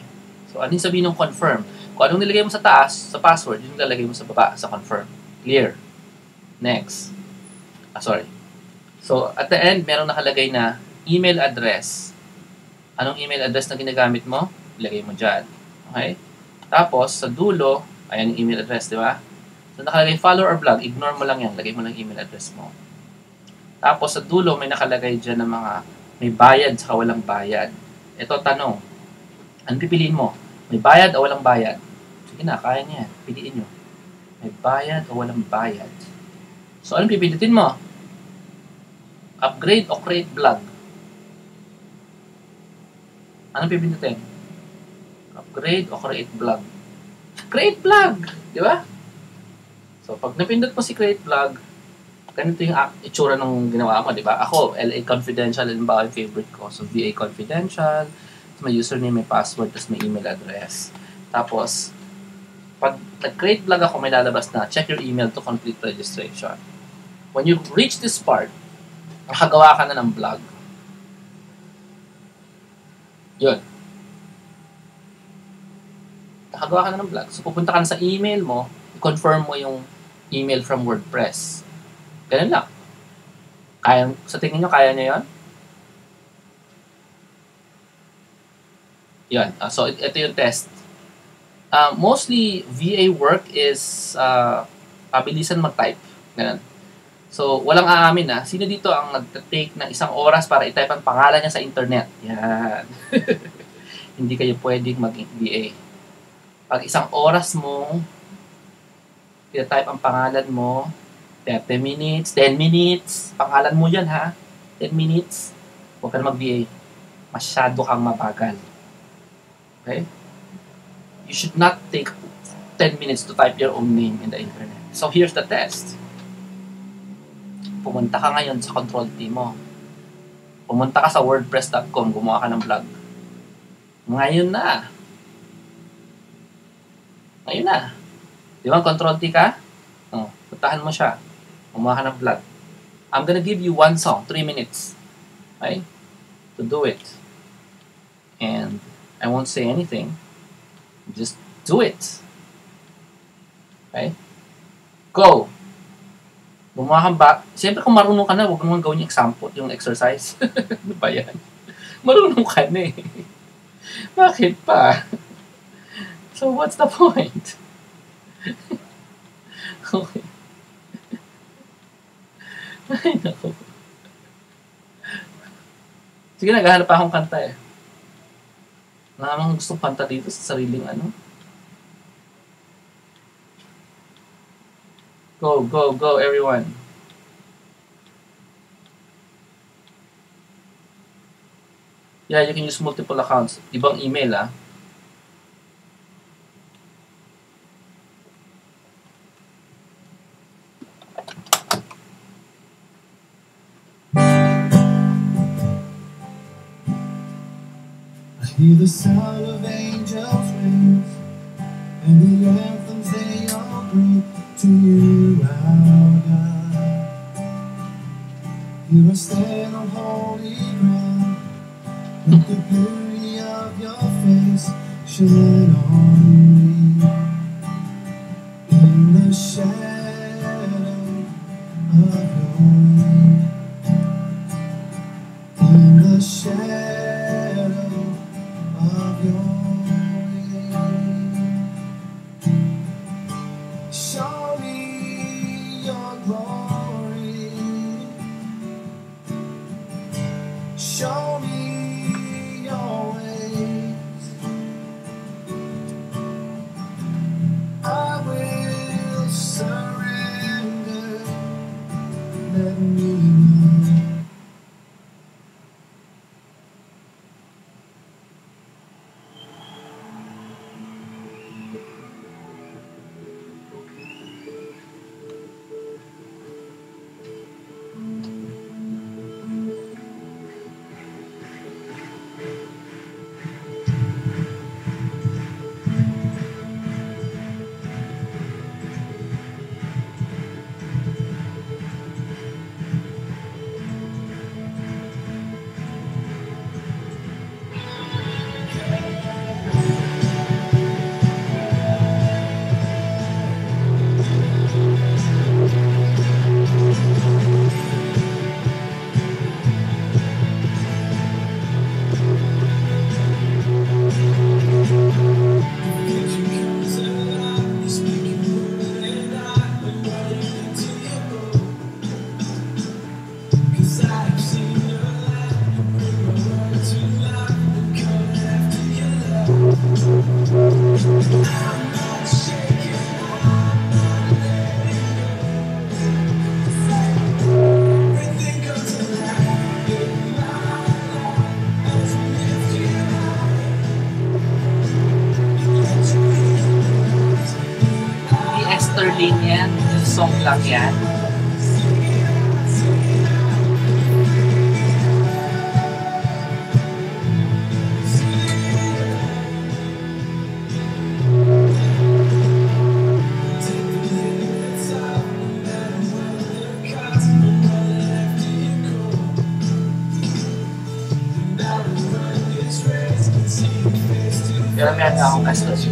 So, ano yung sabihin ng confirm? Kung anong nilagay mo sa taas, sa password, yun yung lalagay mo sa baba, sa confirm. Clear. Next. Sorry. So, at the end, merong nakalagay na email address. Anong email address na ginagamit mo? Ilagay mo dyan. Okay? Tapos, sa dulo, ayan yung email address, di ba? So, nakalagay follow or blog. Ignore mo lang yan. Lagay mo lang email address mo. Tapos, sa dulo, may nakalagay dyan ng mga may bayad sa walang bayad. Ito, tanong. Ano pipiliin mo? May bayad o walang bayad? Sige na, kaya niya. Piliin nyo. May bayad o walang bayad? So, anong pipilitin mo? Upgrade o create blog? Anong pipilitin? Upgrade o create blog? Create blog! Di ba? So, pag napindot mo si create blog, ganito yung itsura ng ginawa mo, di ba? Ako, LA Confidential, yun ba yung favorite ko? So, VA Confidential, may username, may password, tapos may email address. Tapos, Pag nag-create vlog ako, may lalabas na, check your email to complete registration. When you reach this part, nakagawa ka na ng vlog. Yun. Nakagawa ka na ng vlog. So, pupunta ka na sa email mo, i-confirm mo yung email from WordPress. Ganun lang. Kaya, sa tingin nyo, kaya nyo yun? Yun. So, ito yung test. Mostly, VA work is pabilisan mag-type. Ganun. So, walang aamin na. Sino dito ang nag-take ng 1 oras para i-type ang pangalan niya sa internet? Yan. Hindi kayo pwedeng maging VA. Pag 1 oras mong i-type ang pangalan mo, 30 minutes, 10 minutes, pangalan mo yan ha, 10 minutes, huwag ka na mag-VA. Masyado kang mabagal. Okay? You should not take 10 minutes to type your own name in the internet. So here's the test. Pumunta ka ngayon sa control team mo. Pumunta ka sa wordpress.com, gumawa ka ng blog. Ngayon na. Ngayon na. Di ba, control T ka? Puntahan mo siya. Gumawa ka ng blog. I'm gonna give you one song, 3 minutes. Okay? To do it. And I won't say anything. Just do it. Okay? Go! Gumawa kang ba? Siyempre kung marunong ka na, huwag mo gawin yung example, yung exercise. Ano ba yan? Marunong ka na eh. Bakit pa? So what's the point? Okay. Ay, naku. Sige, naghahanap pa akong kanta eh. Wala namang gustong kanta dito sa sariling ano. Go, go, go, everyone. Yeah, you can use multiple accounts. Ibang email, ah. I hear the sound of angels' wings and the anthems they all bring to you, our God. Here I stand on holy ground, with the beauty of your face shed on me. In the shadow of your wing, in the shadow of your wing, show me your glory, show me your ways. I will surrender, let me know. Ni Esterlin yan. Yung song lang yan. Sabihan niyo akong custody.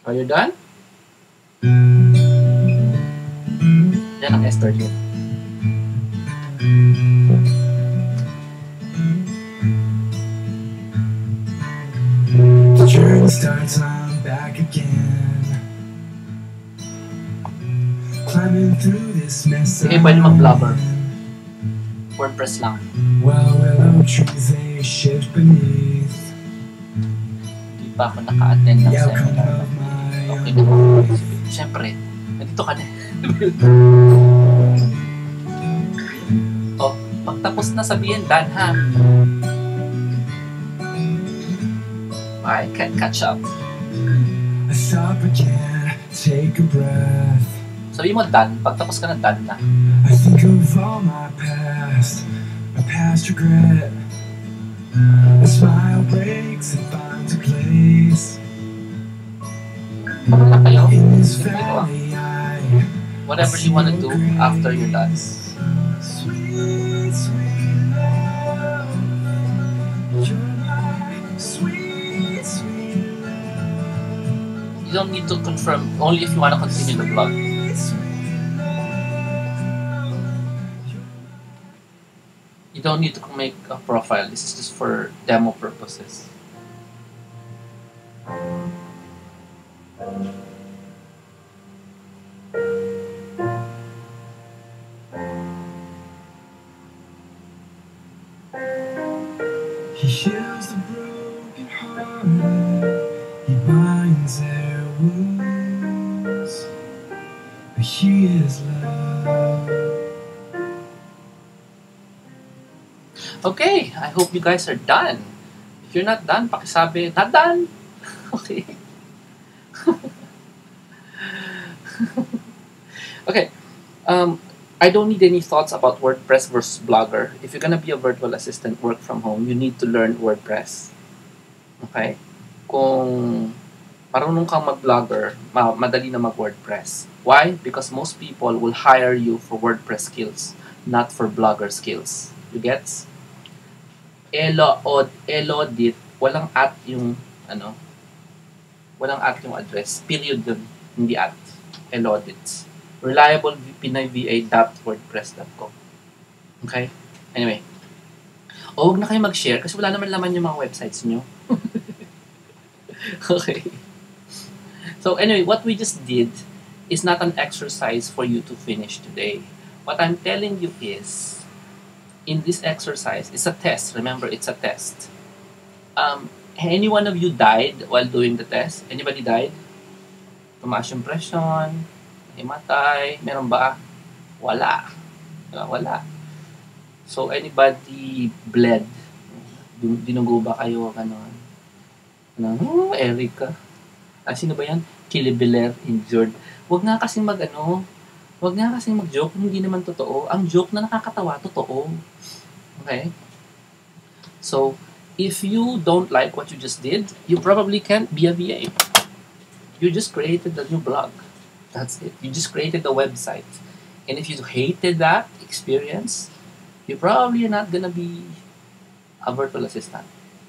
Are you done? Yan ang Esther yun. The journey starts, I'm back again. Climbing through this mess. Sige, pwede mag-blogger. WordPress lang. While willow trees they shift beneath. Hindi pa ako naka-attend ng The outcome seminar. of my Okay own na. life. Siyempre, nandito ka na. Oh, pagtapos na sabihin, done ha. I can't catch up. I stop again, take a breath. Sabi mo done, pagtapos ka na done na. I think of all my past regret. A smile breaks and finds a place. Pagkala kayo, In this sige, gawa. valley I Whatever you wanna do after you're done. Sweet, sweet love. You're my sweet, sweet love. You don't need to confirm, only if you wanna continue the vlog. You don't need to make a profile. This is just for demo purposes. He heals the broken hearted. He binds their wounds. But he is love. Okay, I hope you guys are done. If you're not done, pakisabi, not done. Okay. Okay. I don't need any thoughts about WordPress versus Blogger. If you're gonna be a virtual assistant, work from home, you need to learn WordPress. Okay? Kung marunong kang mag-Blogger, madali na mag-WordPress. Why? Because most people will hire you for WordPress skills, not for Blogger skills. You gets? Elodit, walang at yung walang at yung address. Period dun, hindi at. Elodits. Reliable pinayva.wordpress.com. Okay? Anyway. O, huwag na kayo mag-share kasi wala naman laman yung mga websites nyo. Okay. So anyway, what we just did is not an exercise for you to finish today. What I'm telling you is, in this exercise, it's a test. Remember, it's a test. Any one of you died while doing the test? Anybody died? Tumaas yung presyon, himatay, meron ba? Wala. Wala. So, anybody bled? Dinugo ba kayo? Ganon. Erica. Sino ba yan? Kilibiler, injured. Huwag nga kasing mag-joke kung hindi naman totoo. Ang joke na nakakatawa, totoo. Okay? So, if you don't like what you just did, you probably can't be a VA. You just created a new blog. That's it. You just created a website. And if you hated that experience, you probably are not gonna be a virtual assistant.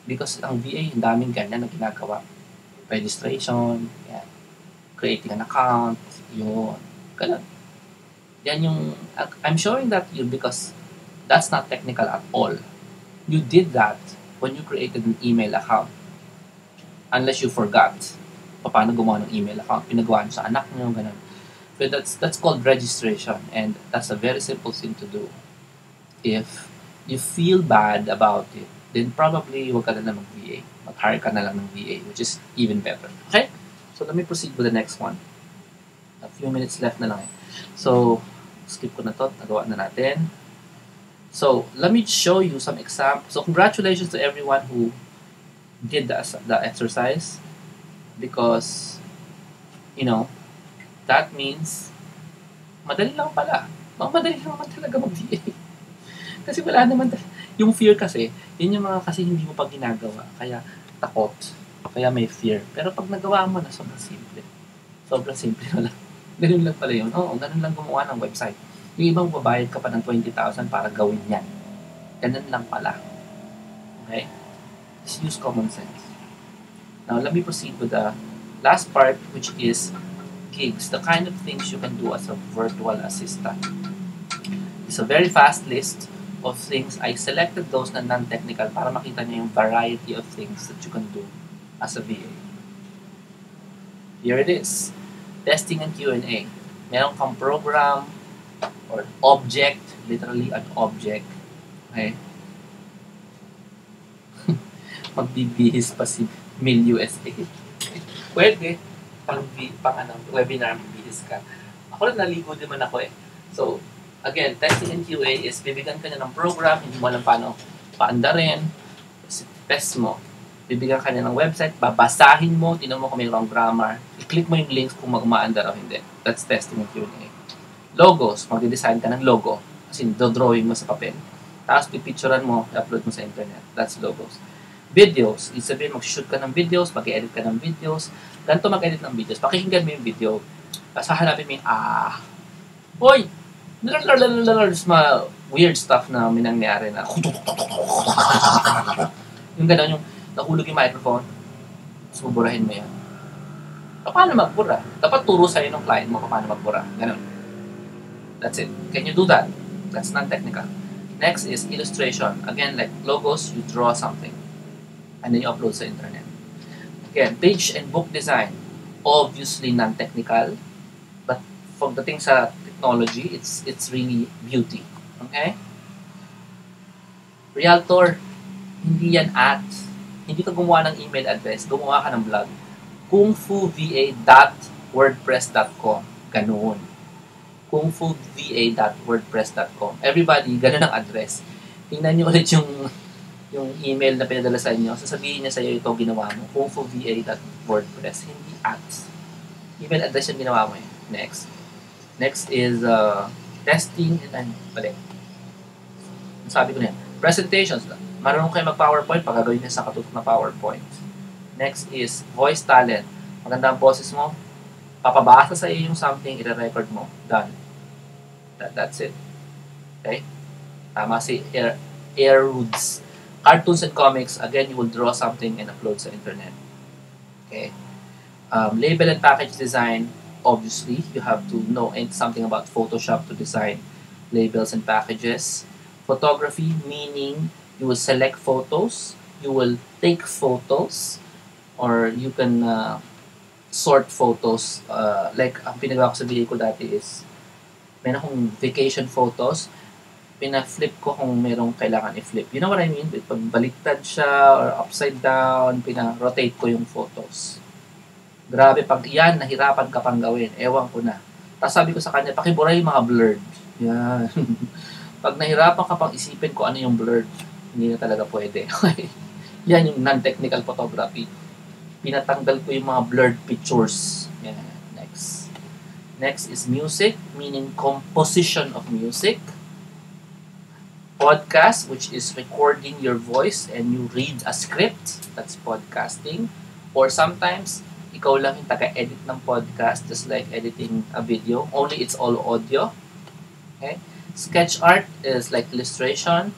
Because ang VA, yung daming ganyan na ginagawa. Registration, yan. Creating an account, yun. Ganun. Yan yung, I'm showing that to you because that's not technical at all. You did that when you created an email account. Unless you forgot paano gumawa ng email account, pinagawa nyo sa anak nyo, ganun. But that's called registration, and that's a very simple thing to do. If you feel bad about it, then probably huwag ka na lang mag-VA. Mag-hire ka na lang ng VA, which is even better. Okay? So let me proceed with the next one. A few minutes left na lang eh. So, skip ko na to, nagawa na natin. So, let me show you some examples. So, congratulations to everyone who did the exercise because, that means madali lang pala. Madali lang naman talaga mag-VA. Kasi wala naman, yung fear kasi, yun yung mga kasi hindi mo pa ginagawa. Kaya takot, kaya may fear. Pero pag nagawa mo na, sobrang simple. Sobrang simple na lang. Ganun lang pala yun. Oo, ganun lang gumawa ng website. Yung ibang babayad ka pa ng 20,000 para gawin yan. Ganun lang pala. Okay? Just use common sense. Now, let me proceed with the last part, which is gigs, the kind of things you can do as a virtual assistant. It's a very fast list of things. I selected those na non-technical para makita niyo yung variety of things that you can do as a VA. Here it is. Testing and Q&A. Meron kang program or object, literally an object. Okay? Magbibihis pa si Mil USA. Pwede. Webinar, magbihis ka. Ako lang naligo din man ako eh. So, again, testing and QA is bibigyan ka niya ng program, hindi mo alam paano paandarin, test mo. Bibigyan ka niya ng website, babasahin mo, tinan mo kung may wrong grammar, i-click mo yung links kung magmaandar o hindi. That's testing and QA. Logos, magde-design ka ng logo, kasi do-drawing mo sa papel. Tapos pipicturean mo, i-upload mo sa internet. That's logos. Videos, ibig sabihin mag-shoot ka ng videos, mag-edit ka ng videos, ganito mag-edit ng videos, pakikinggan mo yung video, tapos hahanapin mo yung, Hoy! Mga weird stuff na may nangyari na yung gano'n, yung nahulog yung microphone, tapos buburahin mo yan. Paano magbura? Dapat turo sa'yo ng client mo paano magbura. Gano'n. That's it. Can you do that? That's non-technical. Next is illustration. Again, like logos, you draw something. And then you upload sa internet. Again, page and book design. Obviously non-technical. But pagdating sa technology, it's really beauty. Okay? Realtor, hindi yan ads. Hindi ka gumawa ng email address, gumawa ka ng blog. kungfuva.wordpress.com. Ganoon. kungfuva.wordpress.com. Everybody, ganun ang address. Tingnan nyo ulit yung email na pinadala sa inyo. Sasabihin niya sa iyo ito ginawa mo. kungfuva.wordpress. Hindi ads. Email address yung ginawa mo eh. Next is testing and sabi ko na yan. Presentations. Marunong kayo mag-PowerPoint, pagagawin niya sa katutok na PowerPoint. Next is voice talent. Maganda ang boses mo. Papabasa sa iyo yung something, i-record mo. Done. That's it. Okay? Tama si Airwoods. Cartoons and comics, again, you will draw something and upload sa internet. Okay? Label and package design, obviously, you have to know something about Photoshop to design labels and packages. Photography, meaning you will select photos, you will take photos, or you can sort photos. Like, ang pinagawa ko sa video ko dati is, meron akong vacation photos, pina-flip ko kung merong kailangan i-flip. You know what I mean? Pag baliktad siya, or upside down, pina-rotate ko yung photos. Grabe, pag yan, nahirapan ka pang gawin. Ewan ko na. Tapos sabi ko sa kanya, pakibura yung mga blurred. Yan. Pag nahirapan ka pang isipin ko ano yung blurred, hindi na talaga pwede. Yan yung non-technical photography. Pinatanggal ko yung mga blurred pictures. Yan. Next is music, meaning composition of music. Podcast, which is recording your voice and you read a script. That's podcasting. Or sometimes, ikaw lang yung taga-edit ng podcast, just like editing a video. Only it's all audio. Okay? Sketch art is like illustration.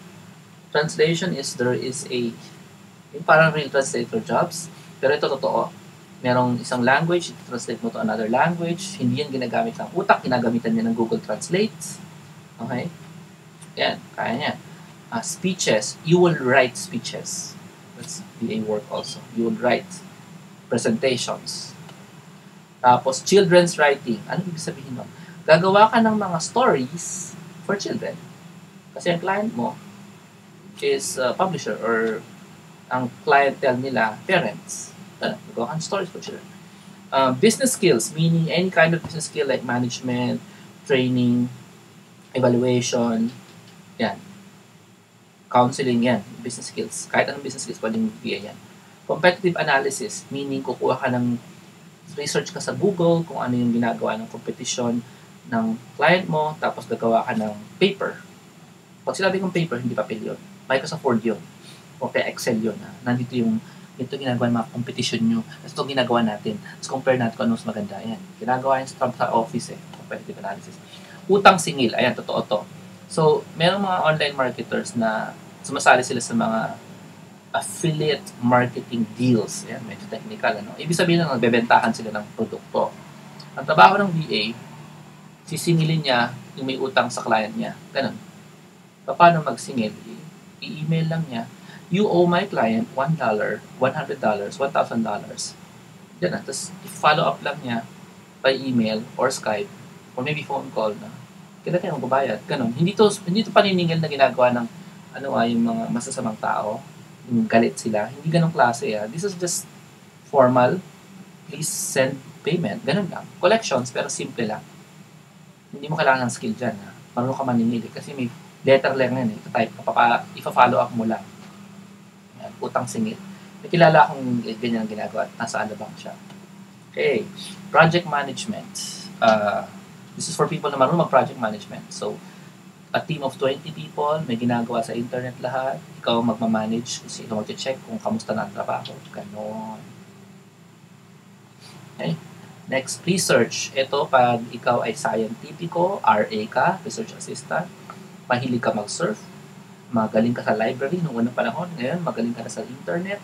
Translation is there is yung parang real translator jobs. Pero ito totoo. Merong isang language, translate mo to another language. Hindi yan ginagamit ng utak, ginagamitan niya ng Google Translate. Okay? Yan, kaya niya. Speeches, you will write speeches. That's VA work also. You will write presentations. Tapos, children's writing. Ano ibig sabihin nun? Gagawa ka ng mga stories for children. Kasi ang client mo is publisher or ang clientele nila, parents. Gagawa ka ng stories for children. Business skills, meaning any kind of business skill like management, training, evaluation, yan. Counseling yan, business skills. Kahit anong business skills, pwedeng bigay yan. Competitive analysis, meaning kukuha ka ng research ka sa Google kung ano yung ginagawa ng competition ng client mo, tapos gagawa ka ng paper. Pag sinabi kong paper, hindi papel yun. Microsoft Word yun. O kaya Excel yun. Nandito yung Ito ginagawa ng mga competition nyo. Tapos ito ginagawa natin. Tapos compare natin kung anong mas maganda. Ayan. Ginagawa yung sa office competitive analysis. Utang singil. Ayan, totoo to. So, merong mga online marketers na sumasali sila sa mga affiliate marketing deals. Ayan, medyo technical. Ibig sabihin na nagbebentahan sila ng produkto. Ang trabaho ng VA, sisingilin niya yung may utang sa client niya. Ganun. Paano magsingil? I-email lang niya. You owe my client $1, $100, $1,000. Yan na. Tapos, i-follow up lang niya by email or Skype or maybe phone call na kailan kayo magbabayad. Ganun. Hindi to paniningil na ginagawa ng yung mga masasamang tao. Yung galit sila. Hindi ganun klase. This is just formal. Please send payment. Ganun lang. Collections, pero simple lang. Hindi mo kailangan ng skill dyan. Marunong ka maningil. Kasi may letter lang yan. Ito-type ka. Ipa-follow up mo lang. Yan, utang singil. May kilala akong ganyan ang ginagawa at nasa Alabang siya. Okay. Project management. This is for people na marunong mag-project management. So, a team of 20 people, may ginagawa sa internet lahat. Ikaw magmamanage, ikaw mag-check kung kamusta na ang trabaho. Ganon. Okay. Next, research. Ito, pag ikaw ay scientifico, RA ka, research assistant, mahilig ka mag-surf, magaling ka sa library noong unang panahon, ngayon magaling ka na sa internet,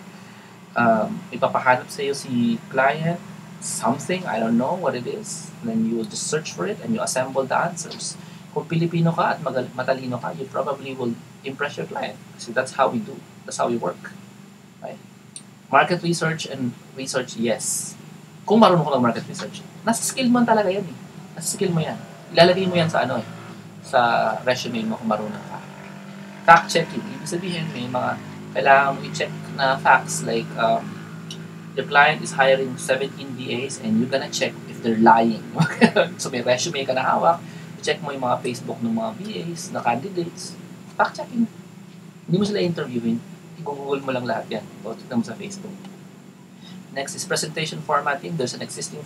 ipapahanap sa iyo si client, something, I don't know what it is, then you just search for it and you assemble the answers. Kung Pilipino ka at matalino ka, you probably will impress your client. Kasi that's how we do. That's how we work. Right? Market research and research, yes. Kung marunong ka ng market research, nasa skill mo talaga yan eh. Nasa skill mo yan. Ilalagay mo yan sa sa resume mo kung marunong ka. Fact-checking. Ibig sabihin, may mga kailangan mo i-check na facts like the client is hiring 17 VAs and you're gonna check if they're lying. So may resume ka na hawak, check mo yung mga Facebook ng mga VAs na candidates. Fact-checking. Hindi mo sila interviewin. I-google mo lang lahat yan. O, tignan mo sa Facebook. Next is presentation formatting. There's an existing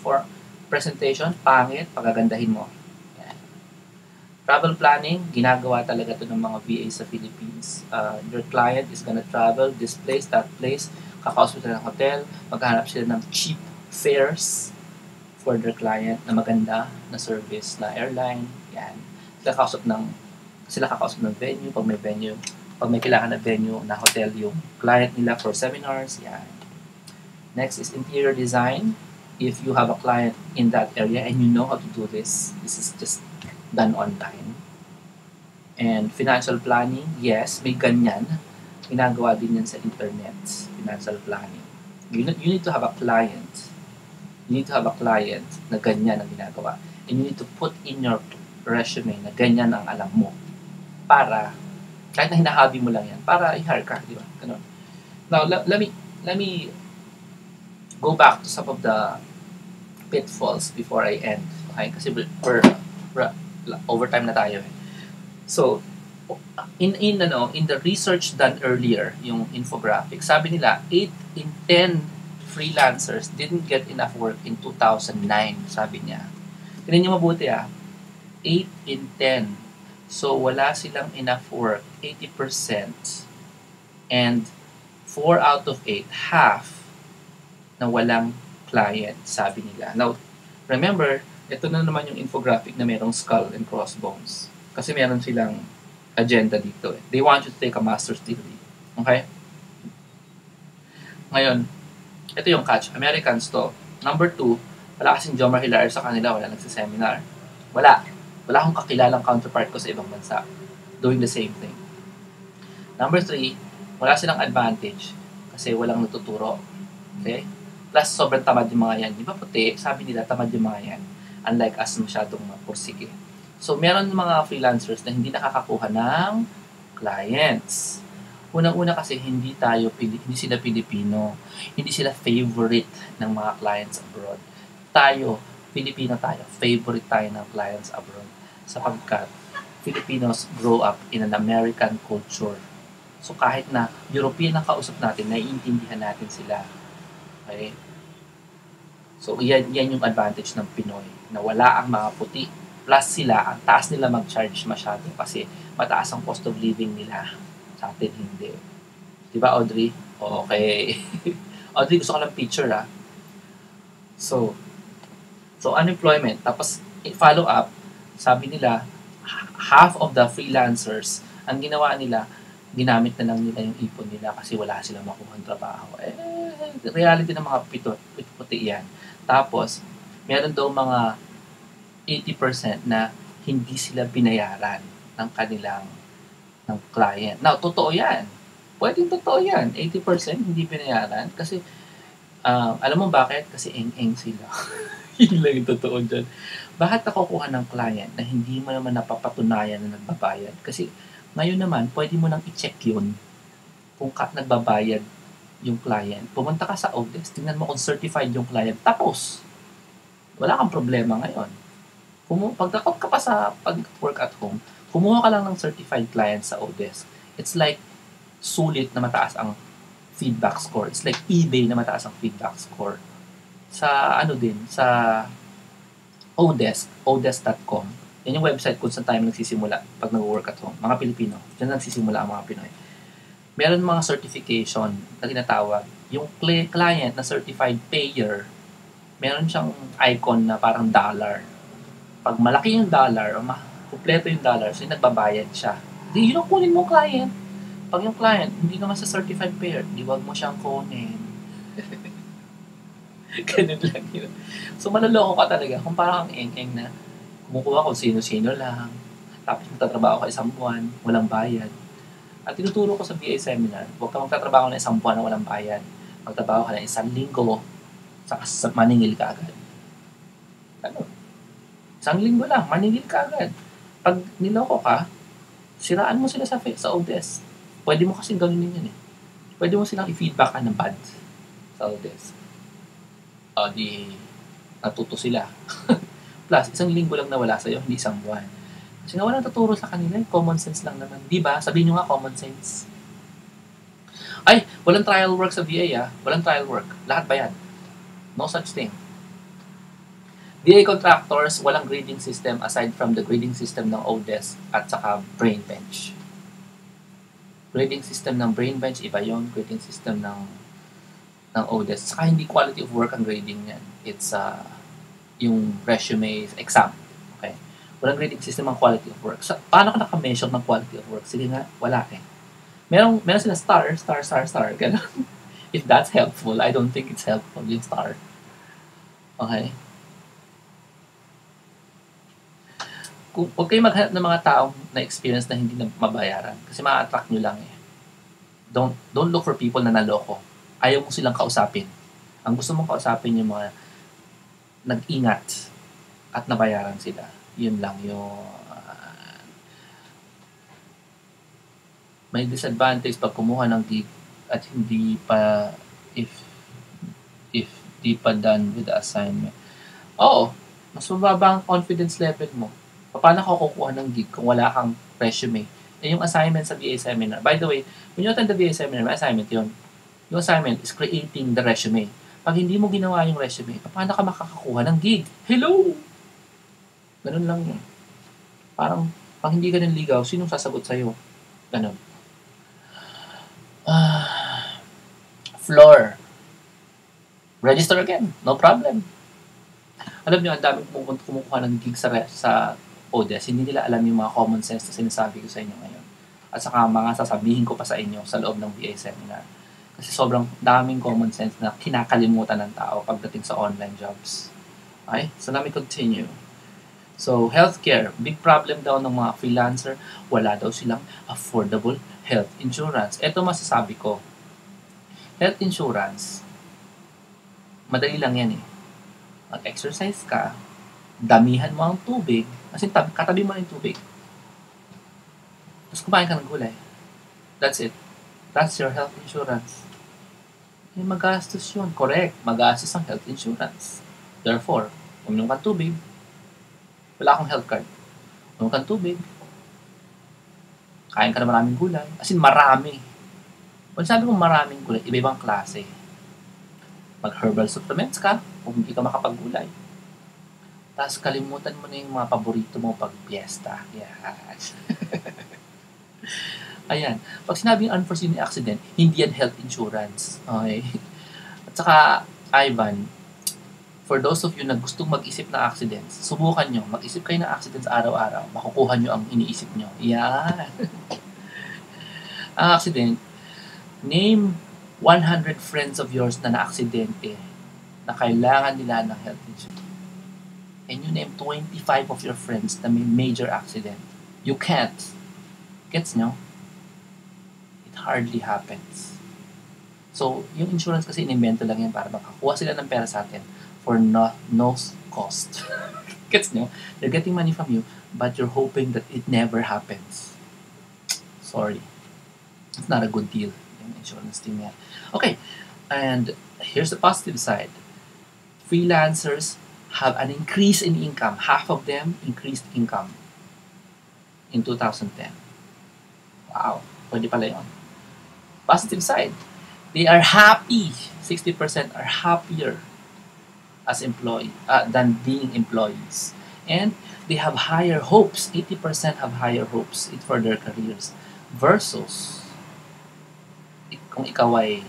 presentation. Pangit, pagagandahin mo. Yan. Travel planning. Ginagawa talaga ito ng mga VAs sa Philippines. Your client is gonna travel this place, that place. Kakausap sila ng hotel. Maghanap sila ng cheap fares for their client na maganda na service na airline. Yan. Sila kakausap ng venue. Pag may kailangan na venue na hotel yung client nila for seminars. Yan. Next is interior design. If you have a client in that area and you know how to do this is just done online. And financial planning, yes, may ganyan. Ginagawa din yan sa internet. Financial planning. You need to have a client. You need to have a client na ganyan ang ginagawa. And you need to put in your resume na ganyan ang alam mo. Para, kahit na hinahabi mo lang yan, para i-hire ka, di ba? Ganun. Now, let me go back to some of the pitfalls before I end. Okay? Kasi we're overtime na tayo. So, in the research done earlier, yung infographic, sabi nila, 8 in 10 freelancers didn't get enough work in 2009, sabi niya. Tingnan niyo mabuti 8 in 10. So, wala silang enough work, 80%. And 4 out of 8, half, na walang client, sabi nila. Now, remember, ito na naman yung infographic na merong skull and crossbones. Kasi meron silang agenda dito. They want you to take a master's degree. Okay? Ngayon, ito yung catch. Americans to. Number 2, wala kasing Jomar Hilario sa kanila. Wala nagsiseminar. Wala akong kakilalang counterpart ko sa ibang bansa doing the same thing. Number 3, wala silang advantage kasi walang natuturo. Okay? Plus, sobrang tamad yung mga yan. Di ba puti? Sabi nila, tamad yung mga yan. Unlike us, masyadong pursige. So, meron mga freelancers na hindi nakakakuha ng clients. Unang-una kasi hindi sila Pilipino. Hindi sila favorite ng mga clients abroad. Tayo, Pilipino tayo, favorite tayo ng clients abroad. Sapagkat Filipinos grow up in an American culture. So, kahit na European ang kausap natin, naiintindihan natin sila. Okay? So, yan yung advantage ng Pinoy. Na wala ang mga puti. Plus sila, ang taas nila mag-charge masyado kasi mataas ang cost of living nila. Sa atin, hindi. Diba, Audrey? Okay. O, di gusto ko lang picture So, unemployment. Tapos, follow up, sabi nila, half of the freelancers, ang ginawa nila, ginamit na lang nila yung ipon nila kasi wala silang makuha ng trabaho. Reality ng mga puti yan. Tapos, meron daw mga 80% na hindi sila binayaran ng kanilang ng client. Now, totoo yan. Pwedeng totoo yan. 80% hindi binayaran kasi alam mo bakit? Kasi eng-eng sila. Yun lang yung totoo dyan. Bakit nakukuha ng client na hindi mo naman napapatunayan na nagbabayad? Kasi ngayon naman, pwede mo nang i-check yun kung nagbabayad yung client. Pumunta ka sa Odesk, tingnan mo kung certified yung client. Tapos, wala kang problema ngayon. Pagdakot ka pa sa pag-work at home, kumuha ka lang ng certified client sa Odesk. It's like sulit na mataas ang feedback score. It's like eBay na mataas ang feedback score. Sa sa Odesk, odesk.com. Yan yung website kung saan tayo nagsisimula pag nag-work at home. Mga Pilipino, dyan nagsisimula ang mga Pinoy. Meron mga certification na tinatawag. Yung client na certified payer, meron siyang icon na parang dollar. Pag malaki yung dollar, o kumpleto yung dollar, so yung nagbabayad siya. Di, yun ang kunin mo client. Pag yung client, hindi naman sa certified payer, di wag mo siyang kunin. Ganun lang yun. So, maloloko ka talaga kung parang ang eng-eng na kumukuha kung sino-sino lang. Tapos magtatrabaho ka isang buwan, walang bayad. At tinuturo ko sa BA seminar, huwag ka magtatrabaho na isang buwan na walang bayad. Magtrabaho ka na isang linggo, saka maningil ka agad. Ano? Isang linggo lang, maningil ka agad. Pag niloko ka, siraan mo sila sa Odesk. Pwede mo kasing gawin yun eh. Pwede mo silang i-feedback ka ng bad sa Odesk. O di, natuto sila. Plus, isang linggo lang nawala sa'yo, hindi isang buwan. Kasi nga walang tuturo sa kanila, common sense lang naman. Di ba? Sabihin nyo nga common sense. Ay, walang trial work sa VA Walang trial work. Lahat ba yan? No such thing. VA contractors, walang grading system aside from the grading system ng Odesk at saka Brainbench. Grading system ng Brainbench, iba yon. Grading system ng Odesk. Saka hindi quality of work ang grading yan. It's yung resume exam. Okay? Walang grading system ang quality of work. So, paano ka naka-measure ng quality of work? Sige nga, wala eh. Meron sila star. Ganun. If that's helpful, I don't think it's helpful yung star. Okay? Huwag kayo maghanap ng mga taong na-experience na hindi na mabayaran. Kasi ma-attract nyo lang eh. Don't look for people na naloko. Ayaw mo silang kausapin. Ang gusto mong kausapin yung mga nag-ingat at nabayaran sila. Yun lang yung may disadvantage pag kumuha ng gig at hindi pa if di pa done with the assignment. Oo, mas mababa ang confidence level mo. Paano ka kukuha ng gig kung wala kang resume? Yung assignment sa VA seminar. By the way, when you attend the VA seminar, may assignment yun. Yung assignment is creating the resume. Pag hindi mo ginawa yung resume, paano ka makakakuha ng gig? Hello! Ganun lang yun. Parang, pag hindi ganun ligaw, sinong sasagot sa'yo? Ganun. Floor. Register again. No problem. Alam nyo, ang daming kumukuha ng gig sa Odesk. Hindi nila alam yung mga common sense na sinasabi ko sa inyo ngayon. At saka mga sasabihin ko pa sa inyo sa loob ng VA seminar. Kasi sobrang daming common sense na kinakalimutan ng tao pagdating sa online jobs. Okay? So, let me continue. So, healthcare. Big problem daw ng mga freelancer. Wala daw silang affordable health insurance. Ito masasabi ko. Health insurance, madali lang yan eh. Mag-exercise ka, damihan mo ang tubig, kasi katabi mo yung tubig. Tapos kumain ka ng gulay. That's it. That's your health insurance. Eh, magastos yun. Correct. Magastos ang health insurance. Therefore, uminom ka tubig, wala akong health card. Uminom ka tubig, kain ka na maraming gulay. As in, marami. Kung sabi kong maraming gulay, iba-ibang klase. Mag-herbal supplements ka kung hindi ka makapag-gulay. Tapos kalimutan mo na yung mga paborito mo pag piyesta. Yes. Ayan. Pag sinabing unforeseen accident, hindi yan health insurance. Okay? At saka, Ivan, for those of you na gustong mag-isip ng accidents, subukan nyo, mag-isip kayo ng accidents araw-araw, makukuha nyo ang iniisip nyo. Yan. Ang accident, name 100 friends of yours na na-aksidente na kailangan nila ng health insurance. And you name 25 of your friends na may major accident. You can't. Gets nyo? It hardly happens. So, yung insurance kasi inimbento lang yan para makakuha sila ng pera sa atin for no cost. Gets nyo? They're getting money from you, but you're hoping that it never happens. Sorry. It's not a good deal. Yung insurance team yan. Okay. And here's the positive side. Freelancers have an increase in income. Half of them increased income in 2010. Wow. Pwede pala yun. Positive side. They are happy. 60% are happier as employee than being employees. And they have higher hopes. 80% have higher hopes for their careers versus kung ikaw ay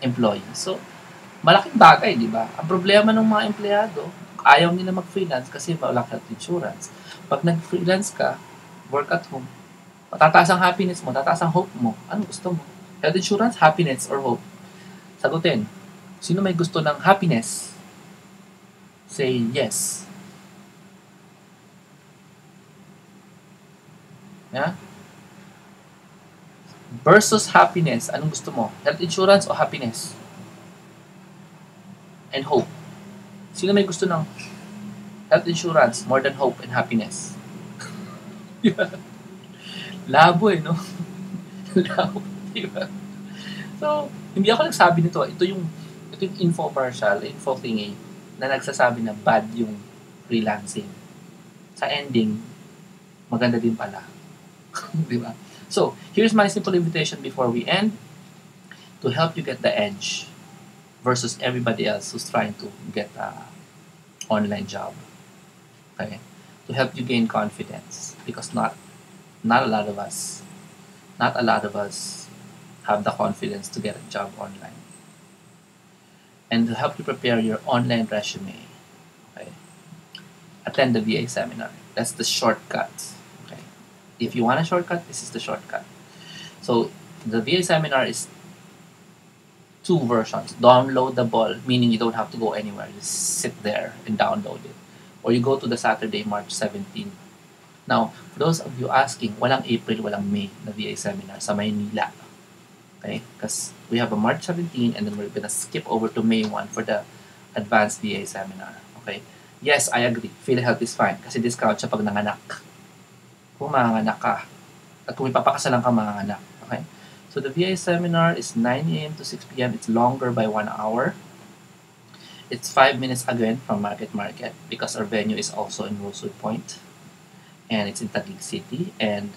employee. So, malaking bagay, di ba? Ang problema ng mga empleyado, ayaw nila mag-freelance kasi walang health insurance. Pag nag-freelance ka, work at home, matataas ang happiness mo, tataas ang hope mo. Anong gusto mo? Health insurance, happiness, or hope? Sagutin. Sino may gusto ng happiness? Say yes. Yeah? Versus happiness, anong gusto mo? Health insurance o happiness? And hope. Sino may gusto ng health insurance more than hope and happiness? Labo no? Labo, diba? So, hindi ako nagsabi nito. Ito yung infomercial, info thingy, na nagsasabi na bad yung freelancing. Sa ending, maganda din pala. Diba? So, here's my simple invitation before we end to help you get the edge versus everybody else who's trying to get an online job. Okay? To help you gain confidence because not a lot of us have the confidence to get a job online. And to help you prepare your online resume, okay, attend the VA seminar. That's the shortcut. Okay, if you want a shortcut, this is the shortcut. So the VA seminar is 2 versions. Downloadable, meaning you don't have to go anywhere. Just sit there and download it. Or you go to the Saturday, March 17. Now, for those of you asking, walang April, walang May na VA seminar sa Maynila. Okay? Because we have a March 17 and then we're gonna skip over to May 1 for the advanced VA seminar. Okay? Yes, I agree. PhilHealth is fine kasi discount siya pag nanganak. Kung manganak ka. At kung ipapakasalan ka, manganak. Okay? So the VA seminar is 9 a.m. to 6 p.m. It's longer by 1 hour. It's 5 minutes again from Market because our venue is also in Rosewood Point. And it's in Taguig City. And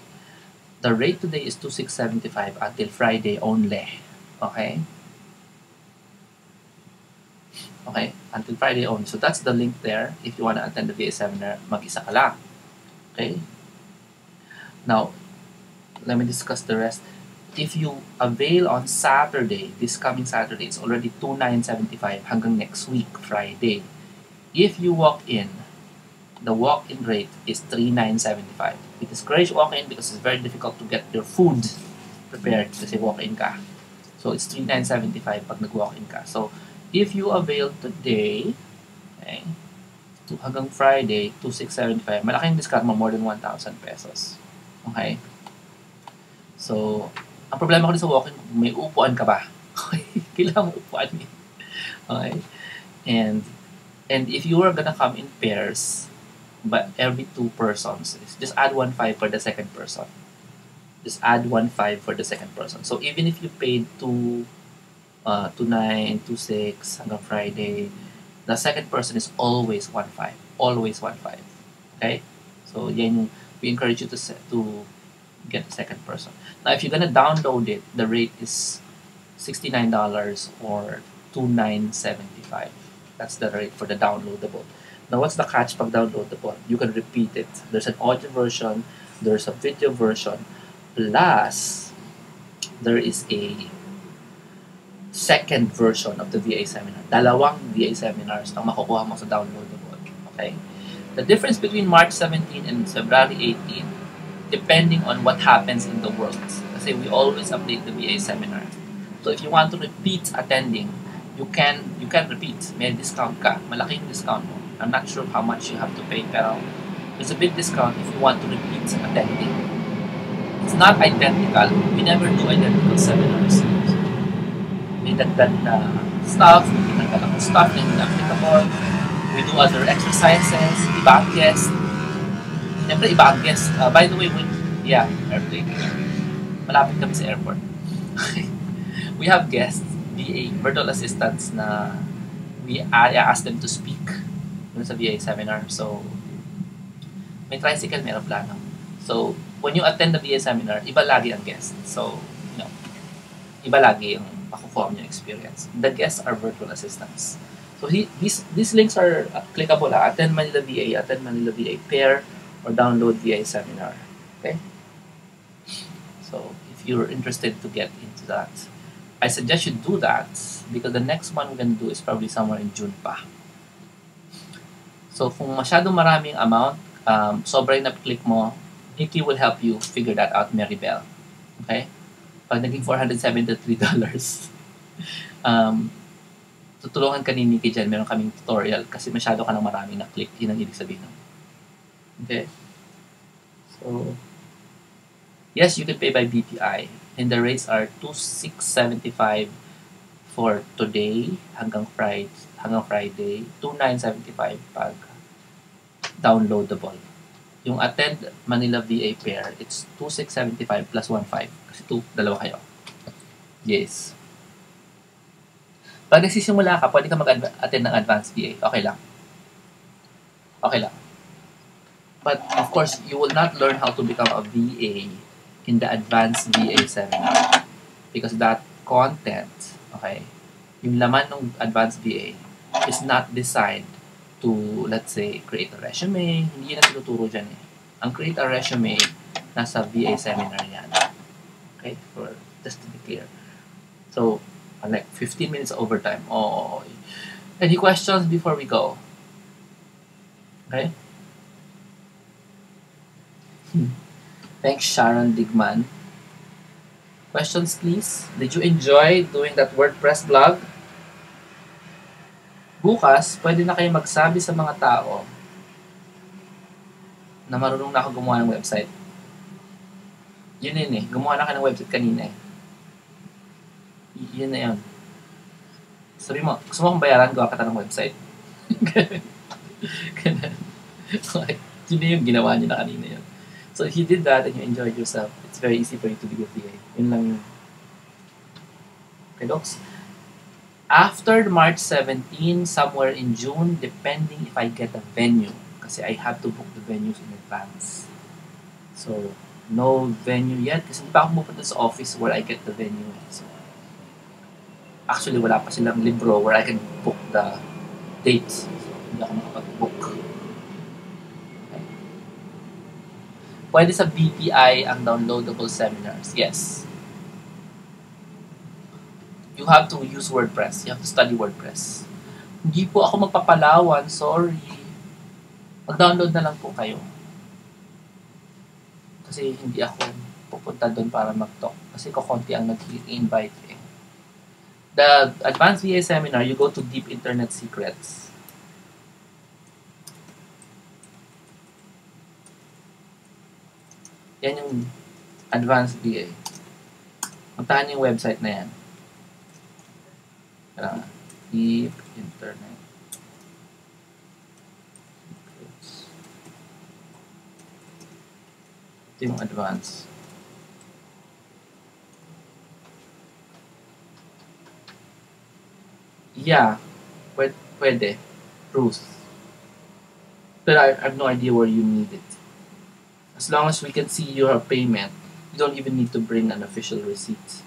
the rate today is $2,675 until Friday only. Okay? Okay, until Friday only. So that's the link there. If you want to attend the VA seminar, mag-isa ka lang. Okay? Now, let me discuss the rest. If you avail on Saturday, this coming Saturday, it's already $2,975 hanggang next week, Friday. If you walk in, the walk-in rate is $3,975. It is great walk-in because it's very difficult to get your food prepared kasi walk-in ka. So it's $3,975 pag nag-walk-in ka. So if you avail today, okay, hanggang Friday, $2,675, malaking discount mo, more than 1,000 pesos. Okay? So, ang problema ko din sa walk-in, may upuan ka ba? Okay? Kailangan mo upuan eh. Okay? And if you are gonna come in pairs, but every 2 persons, just add 1,500 for the second person. Just add 1,500 for the second person. So even if you paid $2,900, $2,600 hanggang Friday, the second person is always 1,500. Always 1,500. Okay? So yan yung, we encourage you to get the second person. Now if you're gonna download it, the rate is $69 or $2,975. That's the rate for the downloadable. Now, what's the catch pag downloadable? You can repeat it. There's an audio version, there's a video version, plus there is a second version of the VA seminar. Dalawang VA seminars ang makukuha mo sa downloadable. Okay? The difference between March 17 and February 18, depending on what happens in the world. Kasi we always update the VA seminar. So if you want to repeat attending, you can repeat. May discount ka. Malaking discount mo. I'm not sure how much you have to pay, pero there's a big discount if you want to repeat attending. It's not identical. We never do identical seminars. May dagdag na stuff, may dagdag na stuff na hindi applicable. We do other exercises, iba ang guest. Siyempre, iba ang guest. By the way, airplane. Malapit kami sa airport. We have guests, VA, virtual assistants na I ask them to speak dun sa VA seminar. So, may tricycle, may aeroplano. So, when you attend the VA seminar, iba lagi ang guest. So, iba lagi yung makukuha yung experience. The guests are virtual assistants. So, these links are clickable. Attend Manila VA, attend Manila VA pair, or download VA seminar. Okay? So, if you're interested to get into that, I suggest you do that because the next one we're going to do is probably somewhere in June pa. So, kung masyadong maraming amount, sobrang na-click mo, Nikki will help you figure that out, Maribel. Okay? Pag naging $473, tutulungan ka ni Nikki dyan, meron kaming tutorial kasi masyado ka nang maraming na-click, yun ang ibig sabihin. Okay? So, yes, you can pay by BPI and the rates are $2,675 for today hanggang Friday, $2,975 pag downloadable. Yung attend Manila VA pair, it's $2,675 plus $1,500 kasi dalawa kayo. Yes. Pag nagsisimula ka, pwede ka mag-attend ng advanced VA. Okay lang. Okay lang. But of course, you will not learn how to become a VA in the advanced VA seminar because that content, okay, yung laman ng advanced VA is not designed to, let's say, create a resume. Hindi yun ang tinuturo dyan eh. Ang create a resume, nasa VA seminar yan. Okay? Just to be clear. So, like 15 minutes overtime. Oh, any questions before we go? Okay? Thanks, Sharon Digman. Questions, please? Did you enjoy doing that WordPress blog? Bukas, pwede na kayo magsabi sa mga tao na marunong na ako gumawa ng website. Yun eh. Gumawa na ka ng website kanina eh. Yun na yun. Sabi mo, gusto mo akong bayaran, gawa ka ta ng website. Okay. Yun na yung ginawa niyo na kanina yun. So if you did that and you enjoyed yourself, it's very easy for you to be a VA. Yun lang yun. Okay, docs? After March 17, somewhere in June, depending if I get a venue. Kasi I have to book the venues in advance. So, no venue yet. Kasi hindi pa ako pupunta sa office where I get the venue. So, actually, wala pa silang libro where I can book the dates. So, hindi ako makapag-book. Okay. Pwede sa BPI ang downloadable seminars. Yes. You have to use WordPress. You have to study WordPress. Hindi po ako magpapalawan. Sorry. Mag-download na lang po kayo. Kasi hindi ako pupunta doon para mag-talk. Kasi kukunti ang nag-invite eh. The Advanced VA Seminar, you go to Deep Internet Secrets. Yan yung Advanced VA. Puntahan yung website na yan. Deep Internet. Ito yung advanced. Yeah, pwede. Ruth. But I have no idea where you need it. As long as we can see your payment, you don't even need to bring an official receipt.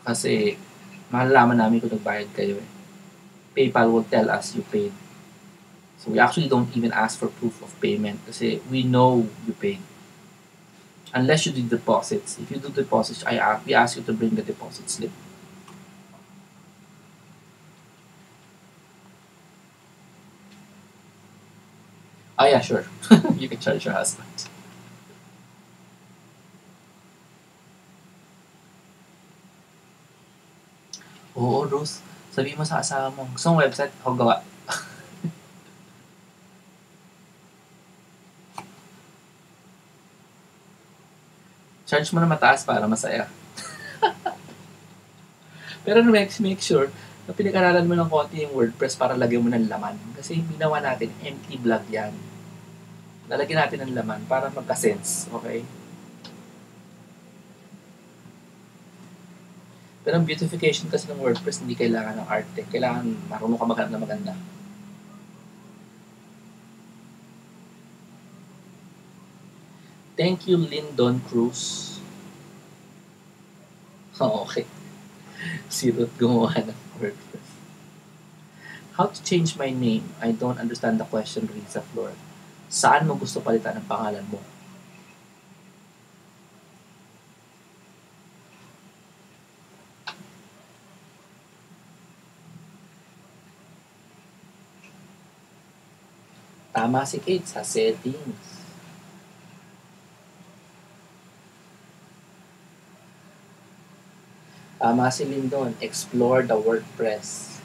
Kasi malalaman namin kung nagbayad kayo eh. PayPal will tell us you paid. So we actually don't even ask for proof of payment kasi we know you paid. Unless you do deposits. If you do deposits, we ask you to bring the deposit slip. Ah, yeah, sure. You can charge your husband. Oo, Rose. Sabi mo sa asawa mo, gusto mong website? Ako gawa. Charge mo na mataas para masaya. Pero make sure na pinag-aralan mo ng konti yung WordPress para lagyan mo ng laman. Kasi yung ginawa natin, empty blog yan. Lalagyan natin ng laman para magka-sense. Okay? Pero ang beautification kasi ng WordPress, hindi kailangan ng arte. Kailangan marunong ka maghanap na maganda. Thank you, Lyndon Cruz. Oh, okay. Si Ruth gumawa ng WordPress. How to change my name? I don't understand the question, Risa Flor. Saan mo gusto palitan ang pangalan mo? Tama si Kate sa settings. Tama si Lyndon, explore the WordPress.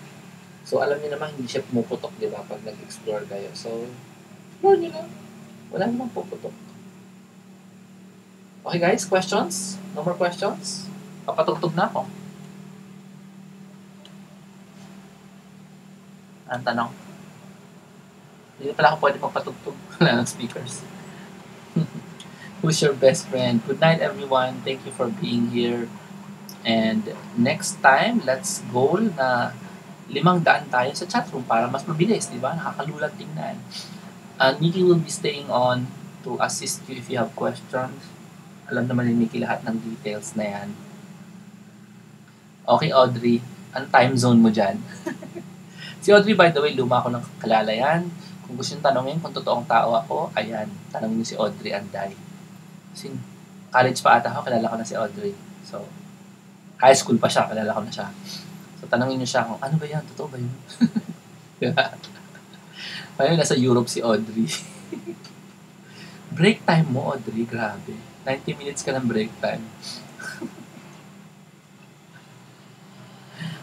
So, alam niyo naman, hindi siya pumuputok, di ba, pag nag-explore kayo. So, explore niyo lang. Wala namang puputok. Okay guys, questions? No more questions? Papatugtog na ako. Ang tanong? Hindi pala ako pwede magpatugtog. Wala ng speakers. Who's your best friend? Good night, everyone. Thank you for being here. And next time, let's goal na 500 tayo sa chatroom para mas mabilis, di ba? Nakakalulat tingnan. Nikki will be staying on to assist you if you have questions. Alam naman ni Nikki lahat ng details na yan. Okay, Audrey. Ang time zone mo dyan? Si Audrey, by the way, luma ako ng kalalayan. Kung gusto nyo tanongin kung totoong tao ako, ayan, tanongin nyo si Audrey Anday. Kasi college pa ata ako, kilala ko na si Audrey. So, high school pa siya, kilala ko na siya. So, tanongin nyo siya kung, ano ba yan? Totoo ba yun? Ngayon, nasa Europe si Audrey. Break time mo, Audrey, grabe. 90 minutes ka ng break time.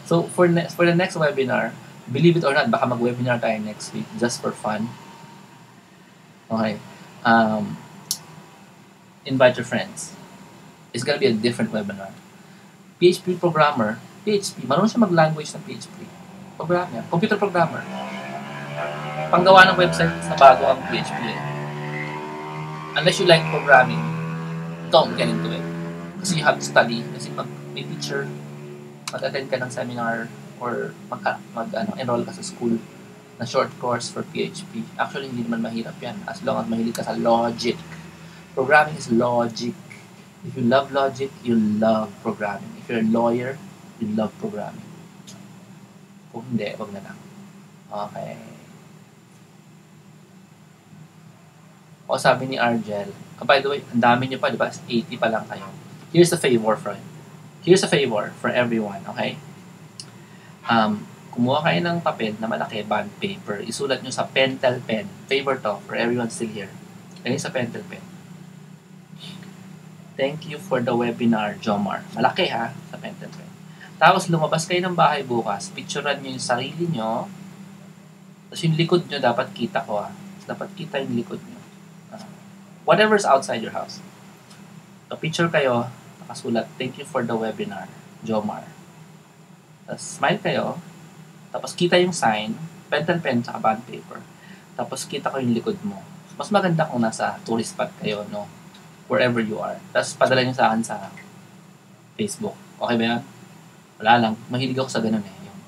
So, for the next webinar, believe it or not, baka mag-webinar tayo next week just for fun. Okay. Invite your friends. It's gonna be a different webinar. PHP programmer, PHP, marunong siya mag-language ng PHP. Programmer, computer programmer. Panggawa ng website na bago ang PHP. Unless you like programming, don't get into it. Kasi you have to study. Kasi pag may teacher, mag-attend ka ng seminar or enroll ka sa school na short course for PHP. Actually, hindi naman mahirap yan as long as mahilig ka sa logic. Programming is logic. If you love logic, you love programming. If you're a lawyer, you love programming. Kung hindi, wag na lang. Okay. O sabi ni Argel, by the way, ang dami niyo pa, di ba? 80 pa lang kayo. Here's a favor for everyone, okay? Kumuha kayo ng papel na malaki, bond paper, isulat nyo sa Pentel pen. Favor to for everyone still here. Lagay sa Pentel pen. Thank you for the webinar, Jomar. Malaki ha, sa Pentel pen. Tapos lumabas kayo ng bahay bukas, picturean nyo yung sarili nyo, tapos yung likod nyo dapat kita ko ha. Dapat kita yung likod nyo. Whatever's outside your house. So picture kayo, nakasulat, thank you for the webinar, Jomar. Tapos smile kayo, tapos kita yung sign, Pentel pen, tsaka bond paper. Tapos kita ko yung likod mo. Mas maganda kung nasa tourist spot kayo, no? Wherever you are. Tapos padala nyo sa akin sa Facebook. Okay ba yan? Wala lang. Mahilig ako sa ganun eh. Yung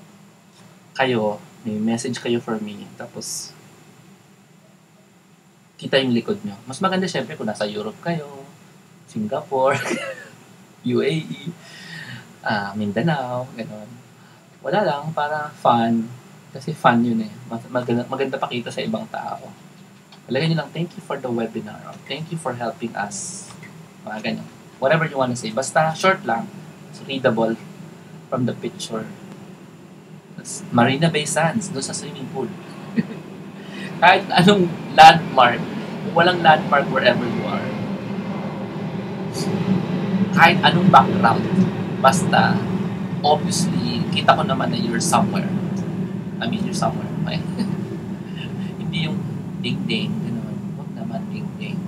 kayo, may message kayo for me, tapos kita yung likod nyo. Mas maganda syempre kung nasa Europe kayo, Singapore, UAE, Mindanao, gano'n. Wala lang, para fun. Kasi fun yun eh. Maganda pakita sa ibang tao. Lagay nyo lang, thank you for the webinar. Thank you for helping us. Mga ganyan. Whatever you want to say. Basta short lang. It's readable from the picture. That's Marina Bay Sands, doon sa swimming pool. Kahit anong landmark, walang landmark wherever you are. Kahit anong background, basta, obviously, kita ko naman na you're somewhere. I mean, you're somewhere. Okay? Hindi yung ding-ding, gano'n. Huwag naman ding-ding.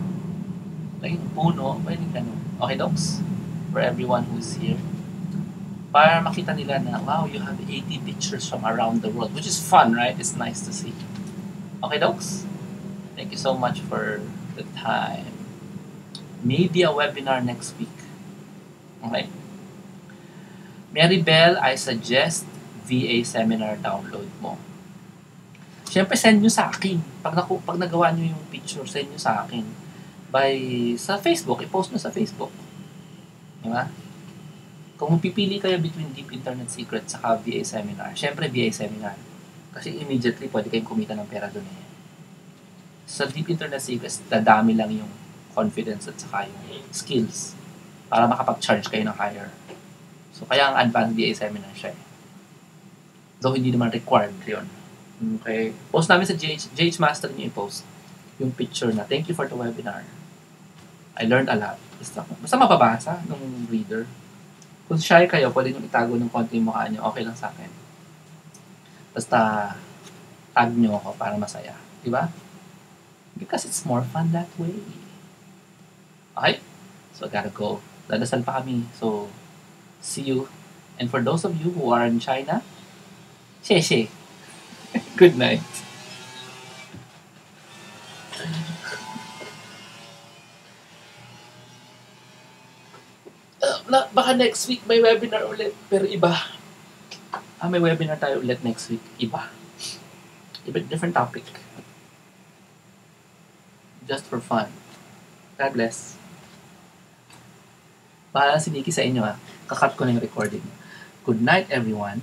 Like yung puno, pwede gano'n. Okay, dogs? For everyone who's here. Para makita nila na, wow, you have 80 pictures from around the world, which is fun, right? It's nice to see. Okay, dogs? Thank you so much for the time. Maybe a webinar next week. Okay? Mary Bell, I suggest VA seminar download mo. Siyempre, send nyo sa akin. Pag nagawa nyo yung picture, send nyo sa akin. Sa Facebook, i-post nyo sa Facebook. Diba? Kung pipili kayo between Deep Internet Secrets saka VA seminar, siyempre VA seminar. Kasi immediately, pwede kayong kumita ng pera doon eh. Sa Deep Internet Secrets, dadami lang yung confidence at saka yung skills para makapag-charge kayo ng higher. So, kaya ang advanced VA seminar siya eh. Though hindi naman required yun. Okay. Post namin sa GH Master niyo i-post yung picture na, thank you for the webinar. I learned a lot. Basta mababasa ng reader. Kung shy kayo, pwede nyo itago ng konti yung mukha nyo. Okay lang sa akin. Basta tag nyo ako para masaya. Diba? Because it's more fun that way. Okay? So, I gotta go. Dadasal pa kami. So, see you. And for those of you who are in China, xie. Good night. Baka next week may webinar ulit, pero iba. May webinar tayo ulit next week. Iba, different topic. Just for fun. God bless. Bahala si Nikki sa inyo ha. Kakat ko na yung recording. Good night, everyone.